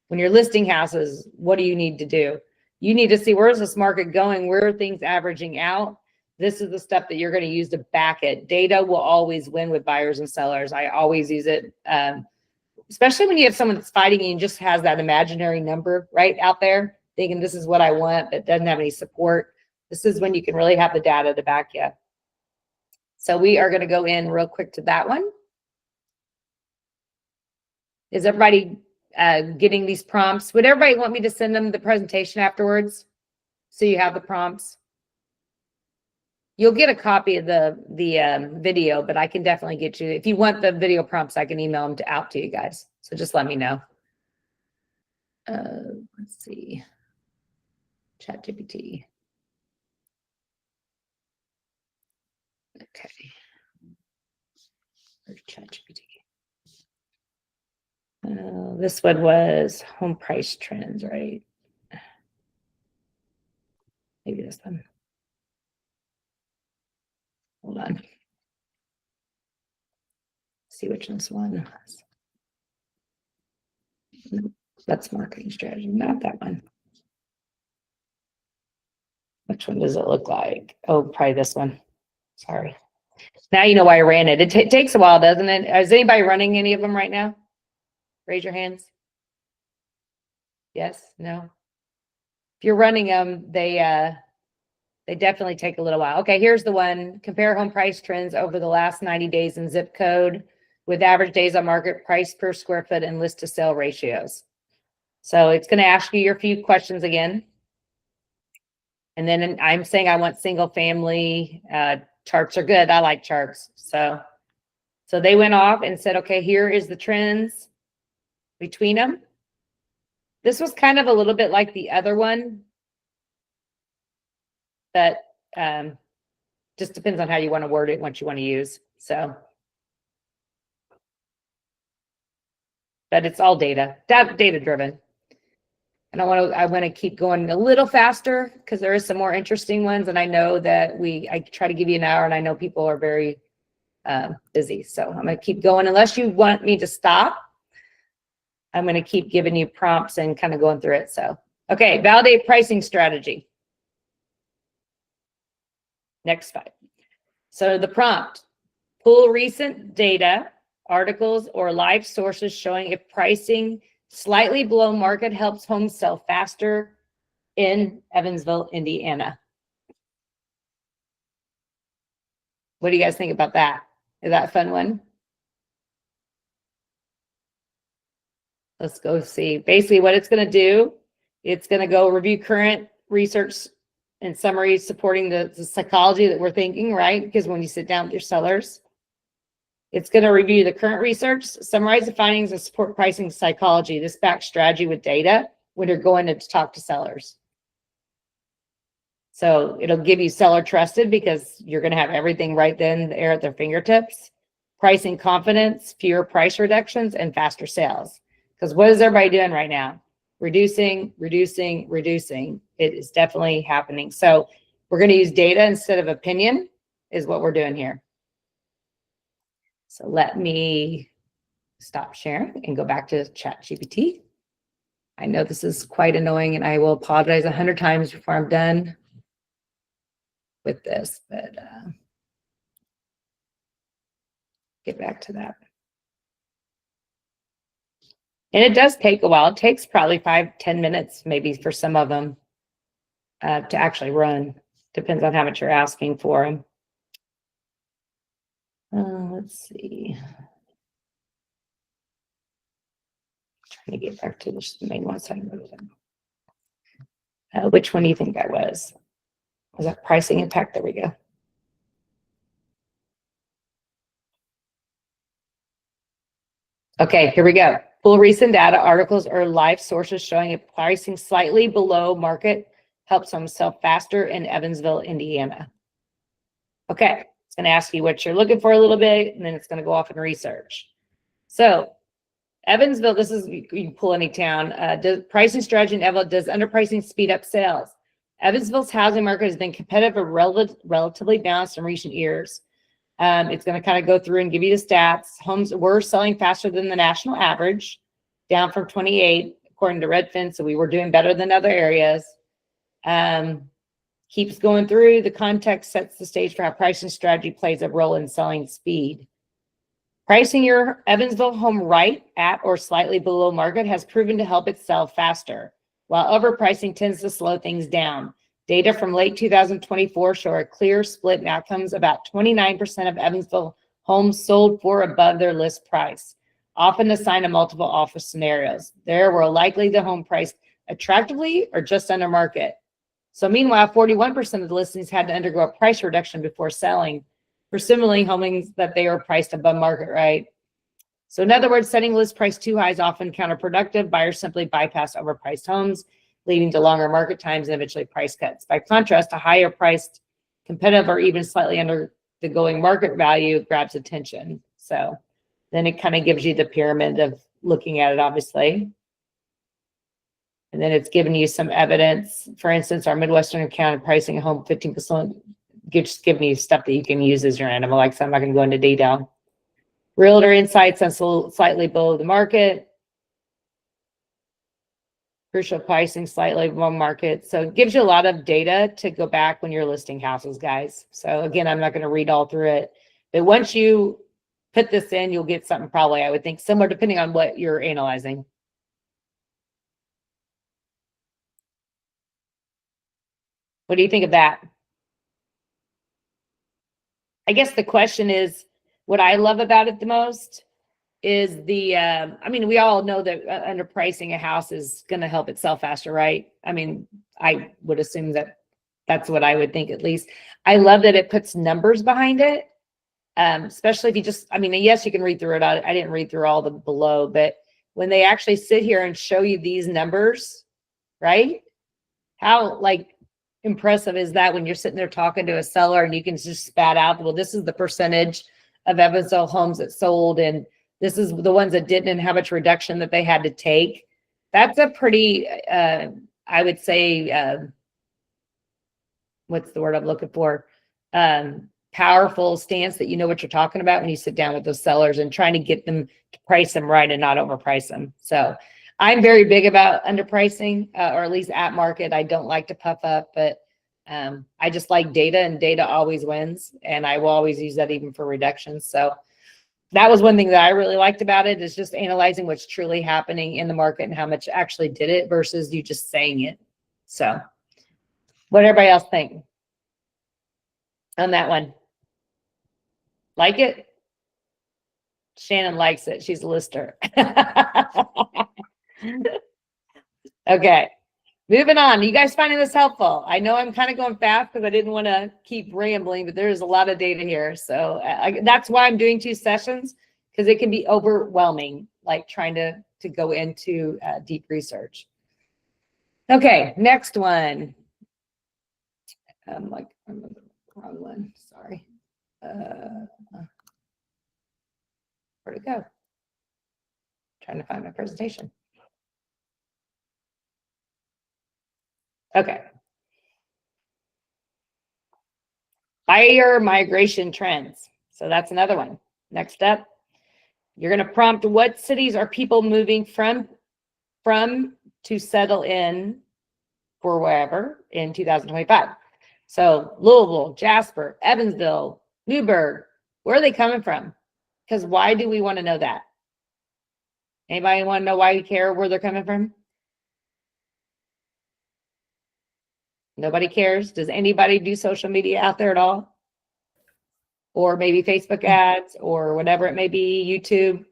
When you're listing houses, what do you need to do? You need to see, where's this market going? Where are things averaging out? This is the stuff that you're going to use to back it. Data will always win with buyers and sellers. I always use it, especially when you have someone that's fighting you and just has that imaginary number right out there, thinking this is what I want, but doesn't have any support. This is when you can really have the data to back you. So we are going to go in real quick to that one. Is everybody getting these prompts? Would everybody want me to send them the presentation afterwards so you have the prompts? You'll get a copy of the video, but I can definitely get you, if you want the video prompts, I can email them out to you guys. So just let me know. Let's see. ChatGPT. Okay. Where's ChatGPT? This one was home price trends, right? Maybe this one. Hold on. See which this one was. Nope, that's marketing strategy, not that one. Which one does it look like? Oh, probably this one. Sorry. Now you know why I ran it. It takes a while, doesn't it? Is anybody running any of them right now? Raise your hands. Yes? No? If you're running them, they definitely take a little while. Okay, here's the one. Compare home price trends over the last 90 days in zip code with average days on market, price per square foot, and list to sale ratios. So it's going to ask you your few questions again. And then I'm saying I want single family. Charts are good. I like charts. So they went off and said, okay, here is the trends between them. This was kind of a little bit like the other one, but just depends on how you want to word it, what you want to use. So, but it's all data driven. And I want to keep going a little faster because there is some more interesting ones. And I know that I try to give you an hour and I know people are very busy. So I'm going to keep going unless you want me to stop. I'm going to keep giving you prompts and kind of going through it. So, okay, validate pricing strategy. Next slide. So the prompt, pull recent data, articles, or live sources showing if pricing slightly below market helps homes sell faster in Evansville, Indiana. What do you guys think about that? Is that a fun one? Let's go see. Basically what it's going to do, it's going to go review current research and summaries supporting the psychology that we're thinking, right? Because when you sit down with your sellers, it's going to review the current research, summarize the findings, and support pricing psychology. This backs strategy with data when you're going to talk to sellers. So it'll give you seller trusted because you're going to have everything right then there at their fingertips. Pricing confidence, fewer price reductions, and faster sales. Because what is everybody doing right now? Reducing, reducing, reducing. It is definitely happening. So we're going to use data instead of opinion is what we're doing here. So let me stop sharing and go back to ChatGPT. I know this is quite annoying and I will apologize 100 times before I'm done with this, but get back to that. And it does take a while. It takes probably 5-10 minutes, maybe for some of them to actually run. Depends on how much you're asking for them. Let's see. Trying to get back to the main one so I can move them. Which one do you think I was? Was that pricing impact? There we go. Okay, here we go. Pull recent data, articles, or live sources showing if pricing slightly below market helps them sell faster in Evansville, Indiana. Okay, it's going to ask you what you're looking for a little bit, and then it's going to go off and research. So Evansville, this is, you can pull any town. Does pricing strategy in Evansville, does underpricing speed up sales? Evansville's housing market has been competitive and relatively balanced in recent years. It's going to kind of go through and give you the stats. Homes were selling faster than the national average, down from 28, according to Redfin. So we were doing better than other areas. Keeps going through. The context sets the stage for how pricing strategy plays a role in selling speed. Pricing your Evansville home right at or slightly below market has proven to help it sell faster, while overpricing tends to slow things down. Data from late 2024 show a clear split in outcomes. About 29% of Evansville homes sold for above their list price, often a sign of multiple offer scenarios. There were likely the home priced attractively or just under market. So meanwhile, 41% of the listings had to undergo a price reduction before selling, presumably homes that they were priced above market, right? So in other words, setting list price too high is often counterproductive. Buyers simply bypass overpriced homes, leading to longer market times and eventually price cuts. By contrast, a higher priced, competitive, or even slightly under the going market value grabs attention. So then it kind of gives you the pyramid of looking at it, obviously. And then it's giving you some evidence. For instance, our Midwestern County pricing a home 15%, just giving you stuff that you can use as your animal. Like, so I'm not going to go into detail. Realtor insights on slightly below the market. Crucial pricing slightly below market. So it gives you a lot of data to go back when you're listing houses, guys. So again, I'm not going to read all through it. But once you put this in, you'll get something probably, I would think, similar depending on what you're analyzing. What do you think of that? I guess the question is, what I love about it the most is the, I mean, we all know that underpricing a house is going to help it sell faster, right? I mean, I would assume that that's what I would think at least. I love that it puts numbers behind it, especially if you just, I mean, yes, you can read through it. I didn't read through all the below, but when they actually sit here and show you these numbers, right? How like impressive is that when you're sitting there talking to a seller and you can just spat out, well, this is the percentage of Evansville homes that sold, and this is the ones that didn't, and how much reduction that they had to take. That's a pretty, I would say, what's the word I'm looking for? Powerful stance that you know what you're talking about when you sit down with those sellers and trying to get them to price them right and not overprice them. So I'm very big about underpricing, or at least at market. I don't like to puff up, but I just like data, and data always wins. And I will always use that even for reductions. So that was one thing that I really liked about it, is just analyzing what's truly happening in the market and how much actually did it versus you just saying it. So what everybody else think on that one? Like it? Shannon likes it. She's a lister. Okay, moving on. You guys finding this helpful? I know I'm kind of going fast because I didn't want to keep rambling, but there's a lot of data here. So that's why I'm doing 2 sessions, because it can be overwhelming, like trying to go into deep research. Okay, next one. I'm on the wrong one. Sorry. Where'd it go? Trying to find my presentation. Okay. Buyer migration trends. So that's another one. Next up, you're going to prompt, what cities are people moving from to settle in for wherever in 2025? So Louisville, Jasper, Evansville, Newburgh, where are they coming from? Because why do we want to know that? Anybody want to know why we care where they're coming from? Nobody cares. Does anybody do social media out there at all? Or maybe Facebook ads or whatever it may be, YouTube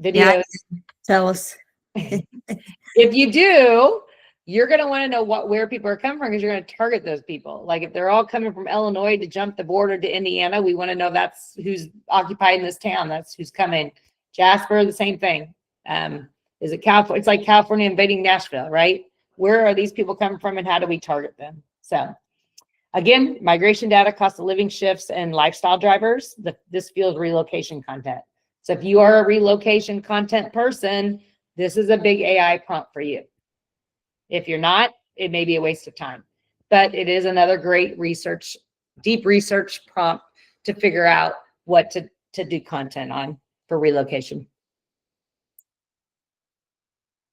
videos? Yeah, tell us. If you do, you're going to want to know where people are coming from, because you're going to target those people. Like if they're all coming from Illinois to jump the border to Indiana, we want to know that's who's occupying this town. That's who's coming. Jasper, the same thing. Is it California? It's like California invading Nashville, right? Where are these people coming from and how do we target them? So again, migration data, cost of living shifts, and lifestyle drivers. This fuels relocation content. So if you are a relocation content person, this is a big AI prompt for you. If you're not, it may be a waste of time. But it is another great research, deep research prompt to figure out what to do content on for relocation.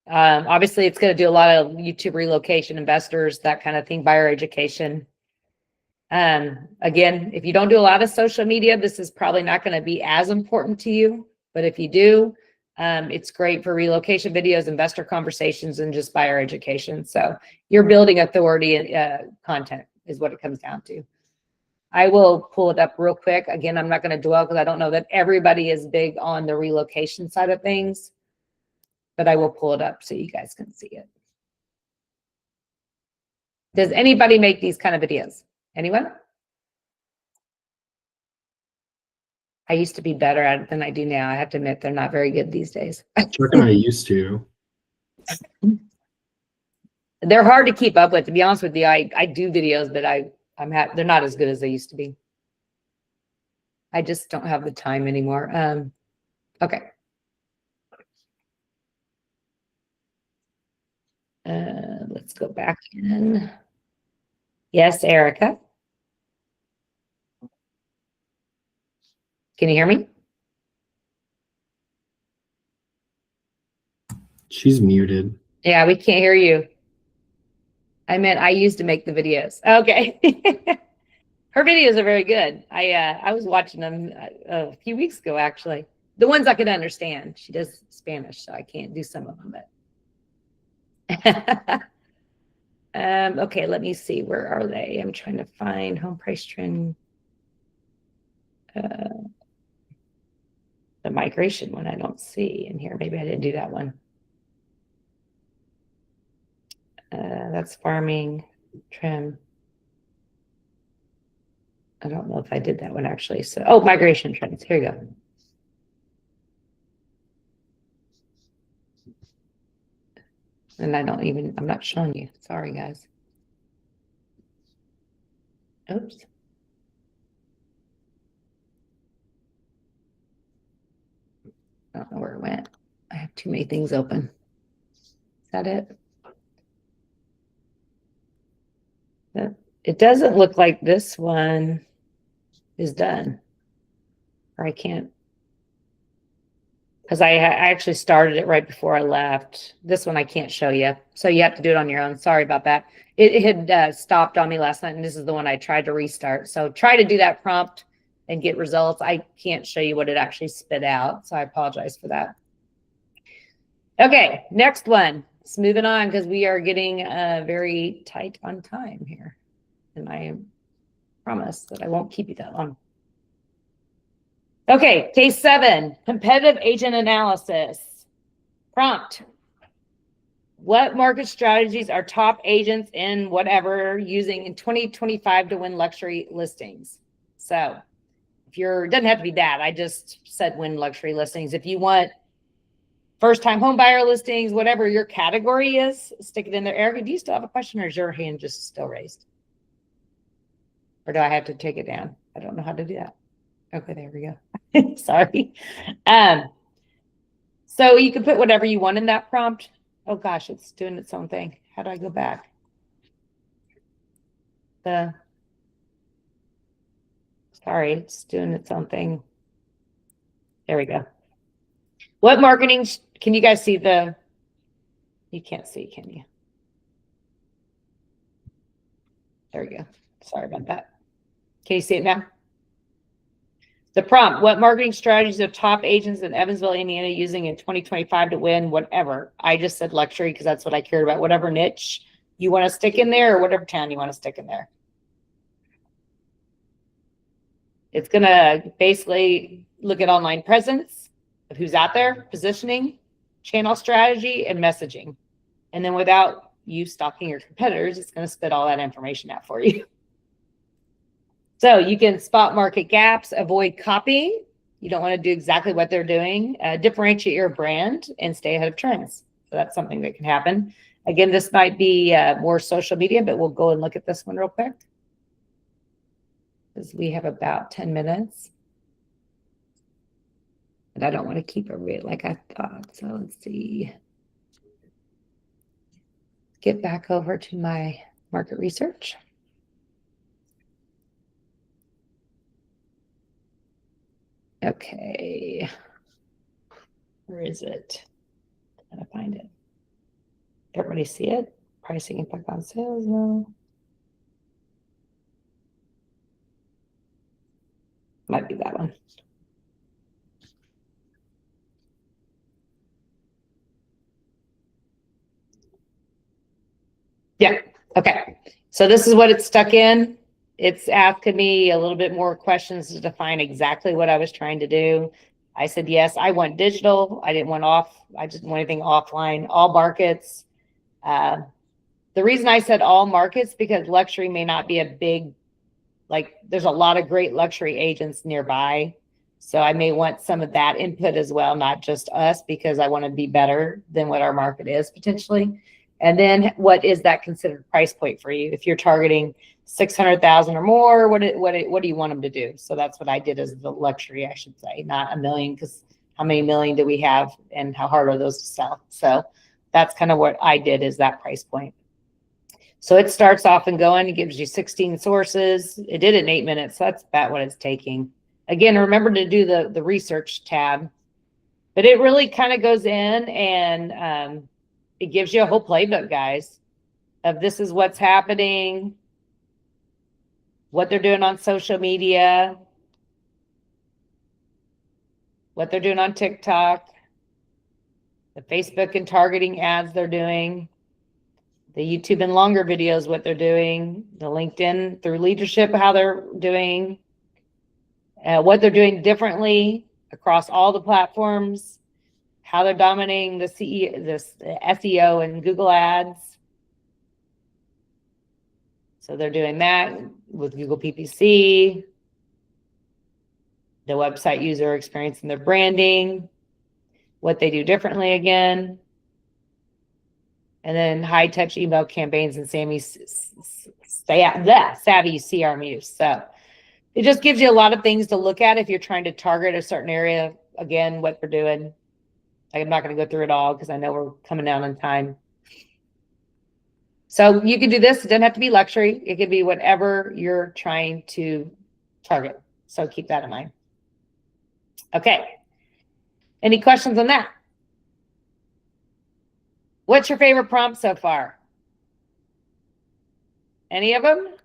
Obviously, it's going to do a lot of YouTube relocation, investors, that kind of thing, buyer education. Again, if you don't do a lot of social media, this is probably not going to be as important to you. But if you do, it's great for relocation videos, investor conversations, and just buyer education. So you're building authority and content is what it comes down to. I will pull it up real quick. Again, I'm not going to dwell because I don't know that everybody is big on the relocation side of things, but I will pull it up so you guys can see it. Does anybody make these kind of videos? Anyone? I used to be better at it than I do now. I have to admit, they're not very good these days. Chuck and I used to. They're hard to keep up with, to be honest with you. I do videos, but they're not as good as they used to be. I just don't have the time anymore. Okay. Let's go back in. Yes, Erica. Can you hear me? She's muted. Yeah, we can't hear you. I meant I used to make the videos. Okay. Her videos are very good. I was watching them a few weeks ago, actually. The ones I could understand. She does Spanish, so I can't do some of them. But okay, let me see. Where are they? I'm trying to find home price trend. The migration one I don't see in here. Maybe I didn't do that one. That's farming trim. I don't know if I did that one actually. So, oh, migration trends. Here you go. And I'm not showing you. Sorry, guys. Oops. I don't know where it went. I have too many things open. Is that it? It doesn't look like this one is done. Or I can't. Because I actually started it right before I left. This one I can't show you. So you have to do it on your own. Sorry about that. It had stopped on me last night, and this is the one I tried to restart. So try to do that prompt and get results. I can't show you what it actually spit out, so I apologize for that. Okay, next one. Let's move it on because we are getting very tight on time here. And I promise that I won't keep you that long. Okay, case 7, competitive agent analysis. Prompt. What market strategies are top agents in whatever using in 2025 to win luxury listings? So if it doesn't have to be that. I just said win luxury listings. If you want first-time home buyer listings, whatever your category is, stick it in there. Erica, do you still have a question or is your hand just still raised? Or do I have to take it down? I don't know how to do that. Okay, there we go. Sorry. So you can put whatever you want in that prompt. Oh gosh, it's doing its own thing. How do I go back? Sorry, it's doing its own thing. There we go. What marketing, can you guys see you can't see, can you? There we go. Sorry about that. Can you see it now? The prompt, what marketing strategies are top agents in Evansville, Indiana using in 2025 to win whatever? I just said luxury because that's what I cared about. Whatever niche you want to stick in there or whatever town you want to stick in there. It's going to basically look at online presence of who's out there, positioning, channel strategy, and messaging. And then without you stalking your competitors, it's going to spit all that information out for you. So you can spot market gaps, avoid copying. You don't want to do exactly what they're doing. Differentiate your brand and stay ahead of trends. So that's something that can happen. Again, this might be more social media, but we'll go and look at this one real quick. Because we have about 10 minutes. And I don't want to keep a rate like I thought. So let's see. Get back over to my market research. Okay. Where is it? Gotta find it. Everybody see it? Pricing impact on sales? No. Might be that one. Yeah. Okay. So this is what it's stuck in. It's asking me a little bit more questions to define exactly what I was trying to do. I said, yes, I want digital. I didn't want off. I just want anything offline, all markets. The reason I said all markets, because luxury may not be a big, like there's a lot of great luxury agents nearby. So I may want some of that input as well, not just us, because I want to be better than what our market is potentially. And then what is that considered price point for you? If you're targeting 600,000 or more, what do you want them to do? So that's what I did as the luxury, I should say, not a million, because how many million do we have and how hard are those to sell? So that's kind of what I did, is that price point. So it starts off and going, it gives you 16 sources. It did it in 8 minutes. So that's about what it's taking. Again, remember to do the research tab, but it really kind of goes in and it gives you a whole playbook, guys, of this is what's happening, what they're doing on social media, what they're doing on TikTok, the Facebook and targeting ads they're doing, the YouTube and longer videos, what they're doing, the LinkedIn through leadership, how they're doing, what they're doing differently across all the platforms, how they're dominating the SEO and Google ads. So they're doing that with Google PPC, the website user experience and their branding, what they do differently again, and then high touch email campaigns and savvy CRM use. So it just gives you a lot of things to look at if you're trying to target a certain area. Again, what they're doing. I'm not going to go through it all because I know we're coming down on time. So you can do this. It doesn't have to be luxury. It could be whatever you're trying to target. So keep that in mind. Okay. Any questions on that? What's your favorite prompt so far? Any of them?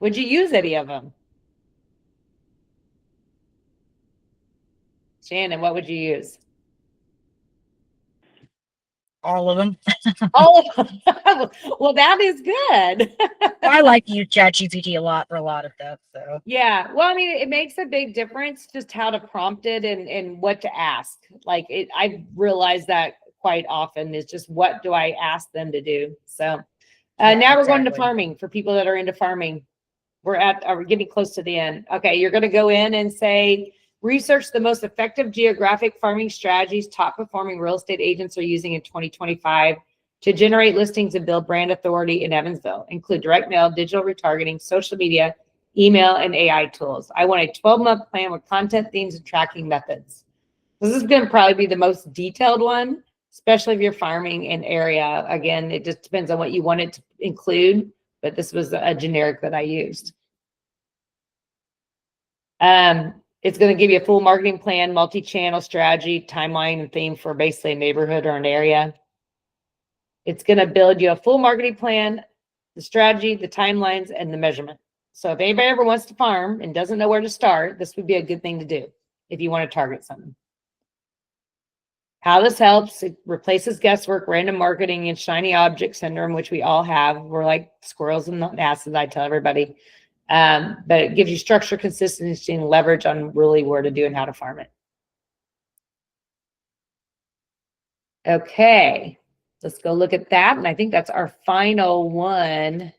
Would you use any of them? Shannon, what would you use? All of them. All of them. Well, that is good. I like to use ChatGPT a lot for a lot of stuff. So Yeah. Well, I mean, it makes a big difference just how to prompt it and what to ask. Like I've realized that quite often is just what do I ask them to do? So Yeah, now we're going to exactly. farming for people that are into farming. We're getting close to the end. Okay. You're going to go in and say, research the most effective geographic farming strategies top performing real estate agents are using in 2025 to generate listings and build brand authority in Evansville. Include direct mail, digital retargeting, social media, email, and AI tools. I want a 12-month plan with content, themes, and tracking methods. This is going to probably be the most detailed one, especially if you're farming an area. Again, it just depends on what you want it to include, but this was a generic that I used. It's going to give you a full marketing plan, multi-channel strategy, timeline, and theme for basically a neighborhood or an area. It's going to build you a full marketing plan, the strategy, the timelines, and the measurement. So if anybody ever wants to farm and doesn't know where to start, this would be a good thing to do if you want to target something. How this helps, it replaces guesswork, random marketing, and shiny object syndrome, which we all have. We're like squirrels in the asses, I tell everybody. But it gives you structure, consistency, and leverage on really where to do and how to farm it. Okay, let's go look at that. And I think that's our final one.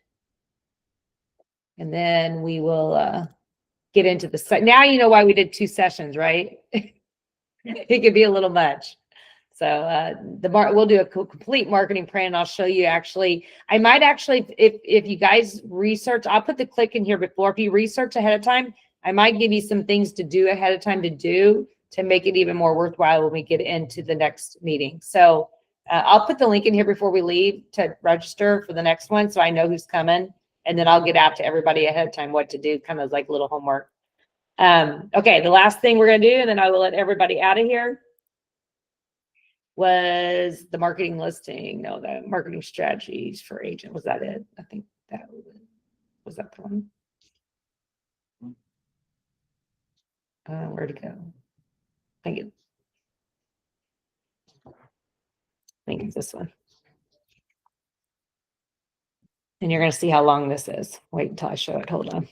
And then we will get into the now you know why we did 2 sessions, right? It could be a little much. So we'll do a complete marketing plan. I'll show you actually. I might actually, if you guys research, I'll put the click in here before. If you research ahead of time, I might give you some things to do ahead of time to make it even more worthwhile when we get into the next meeting. So I'll put the link in here before we leave to register for the next one, so I know who's coming, and then I'll get out to everybody ahead of time what to do, kind of like a little homework. Okay, the last thing we're gonna do, and then I will let everybody out of here, was the marketing listing. No, the marketing strategies for agent. Was that it? I think that was that the one. Where'd it go? I think it's this one. And you're going to see how long this is. Wait until I show it. Hold on.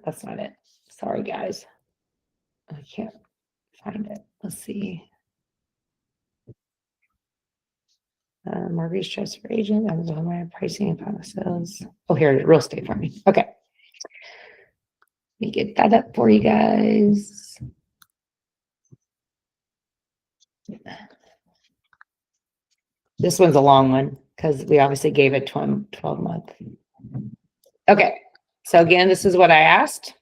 That's not it. Sorry, guys. I can't find it. Let's see. Mortgage trust for agent. Amazon pricing and final sales. Oh, here it is. Real estate farming. Okay. Let me get that up for you guys. This one's a long one because we obviously gave it 12 month. Okay. So again, this is what I asked.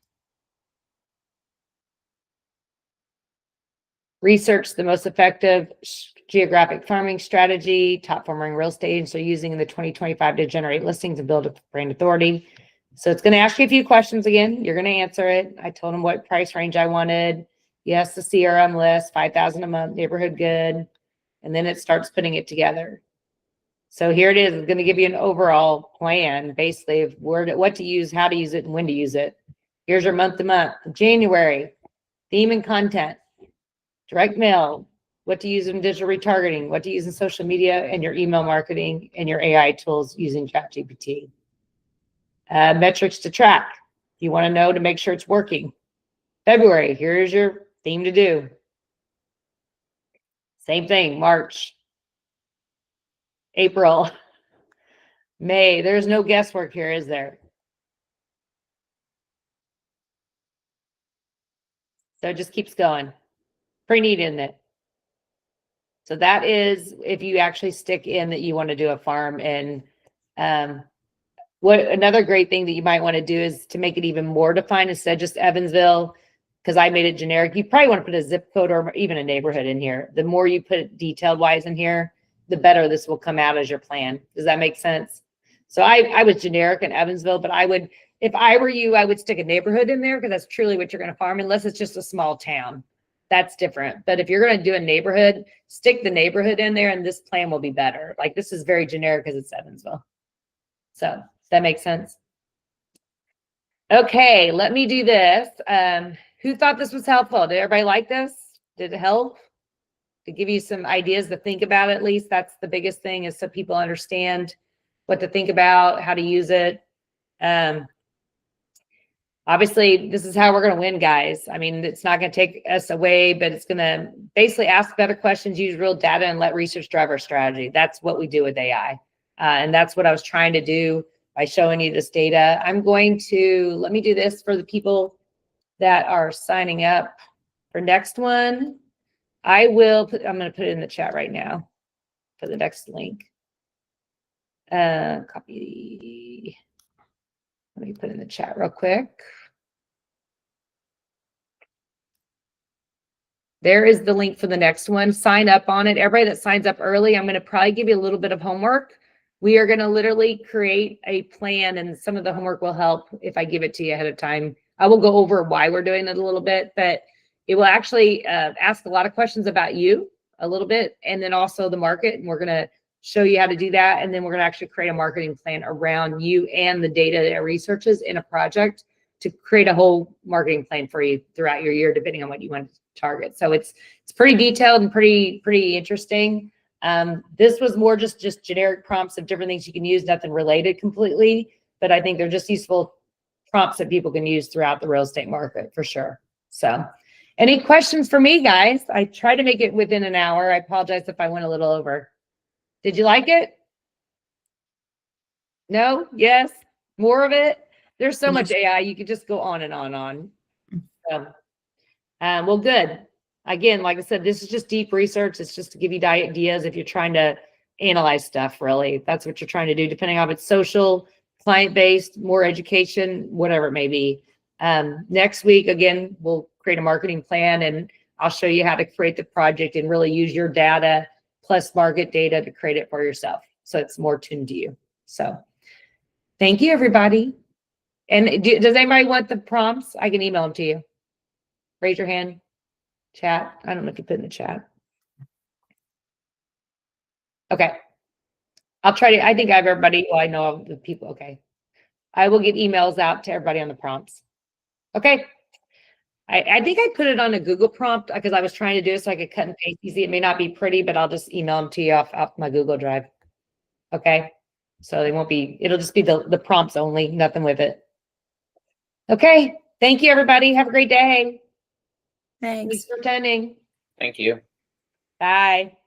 Research the most effective geographic farming strategy, top performing real estate agents are using in the 2025 to generate listings and build a brand authority. So it's going to ask you a few questions again. You're going to answer it. I told them what price range I wanted. Yes, the CRM list, 5,000 a month, neighborhood good. And then it starts putting it together. So here it is. It's going to give you an overall plan, basically, of what to use, how to use it, and when to use it. Here's your month to month. January, theme and content, direct mail, what to use in digital retargeting, what to use in social media and your email marketing and your AI tools using ChatGPT. Metrics to track. You want to know to make sure it's working. February, here's your theme to do. Same thing, March, April, May. There's no guesswork here, is there? So it just keeps going. Pretty neat, isn't it? So that is if you actually stick in that you want to do a farm. And what another great thing that you might want to do is to make it even more defined instead of just Evansville, because I made it generic. You probably want to put a zip code or even a neighborhood in here. The more you put it detailed wise in here, the better this will come out as your plan. Does that make sense? So I was generic in Evansville, but I would, if I were you, I would stick a neighborhood in there because that's truly what you're going to farm, unless it's just a small town. That's different. But if you're going to do a neighborhood, stick the neighborhood in there and this plan will be better. Like this is very generic because it's Evansville. So does that make sense? Okay, let me do this. Who thought this was helpful? Did everybody like this? Did it help? To give you some ideas to think about, at least that's the biggest thing, is so people understand what to think about, how to use it. Obviously, this is how we're going to win, guys. I mean, it's not going to take us away, but it's going to basically ask better questions, use real data, and let research drive our strategy. That's what we do with AI. And that's what I was trying to do by showing you this data. I'm going to, let me do this for the people that are signing up for next one. I'm going to put it in the chat right now for the next link. Copy. Let me put it in the chat real quick. There is the link for the next one. Sign up on it. Everybody that signs up early, I'm going to probably give you a little bit of homework. We are going to literally create a plan, and some of the homework will help if I give it to you ahead of time. I will go over why we're doing it a little bit, but it will actually ask a lot of questions about you a little bit, and then also the market. And we're going to show you how to do that. And then we're going to actually create a marketing plan around you and the data that it researches in a project to create a whole marketing plan for you throughout your year, depending on what you want to target. So it's pretty detailed and pretty interesting. This was more just generic prompts of different things you can use, nothing related completely, but I think they're just useful prompts that people can use throughout the real estate market for sure. So any questions for me, guys? I tried to make it within an hour. I apologize if I went a little over. Did you like it? No? Yes? More of it? There's so much AI, you could just go on and on and on. So, well, good. Again, like I said, this is just deep research. It's just to give you ideas if you're trying to analyze stuff, really. That's what you're trying to do, depending on if it's social, client-based, more education, whatever it may be. Next week, again, we'll create a marketing plan, and I'll show you how to create the project and really use your data plus market data to create it for yourself. So it's more tuned to you. So Thank you, everybody. And does anybody want the prompts? I can email them to you. Raise your hand. Chat. I don't know if you put in the chat. Okay. I'll try to, I think I have everybody. Well, I know of the people. Okay. I will get emails out to everybody on the prompts. Okay. I think I put it on a Google prompt because I was trying to do it so I could cut and paste easy. It may not be pretty, but I'll just email them to you off my Google Drive. Okay. So they won't be, it'll just be the prompts only, nothing with it. Okay. Thank you, everybody. Have a great day. Thanks. Thanks for attending. Thank you. Bye.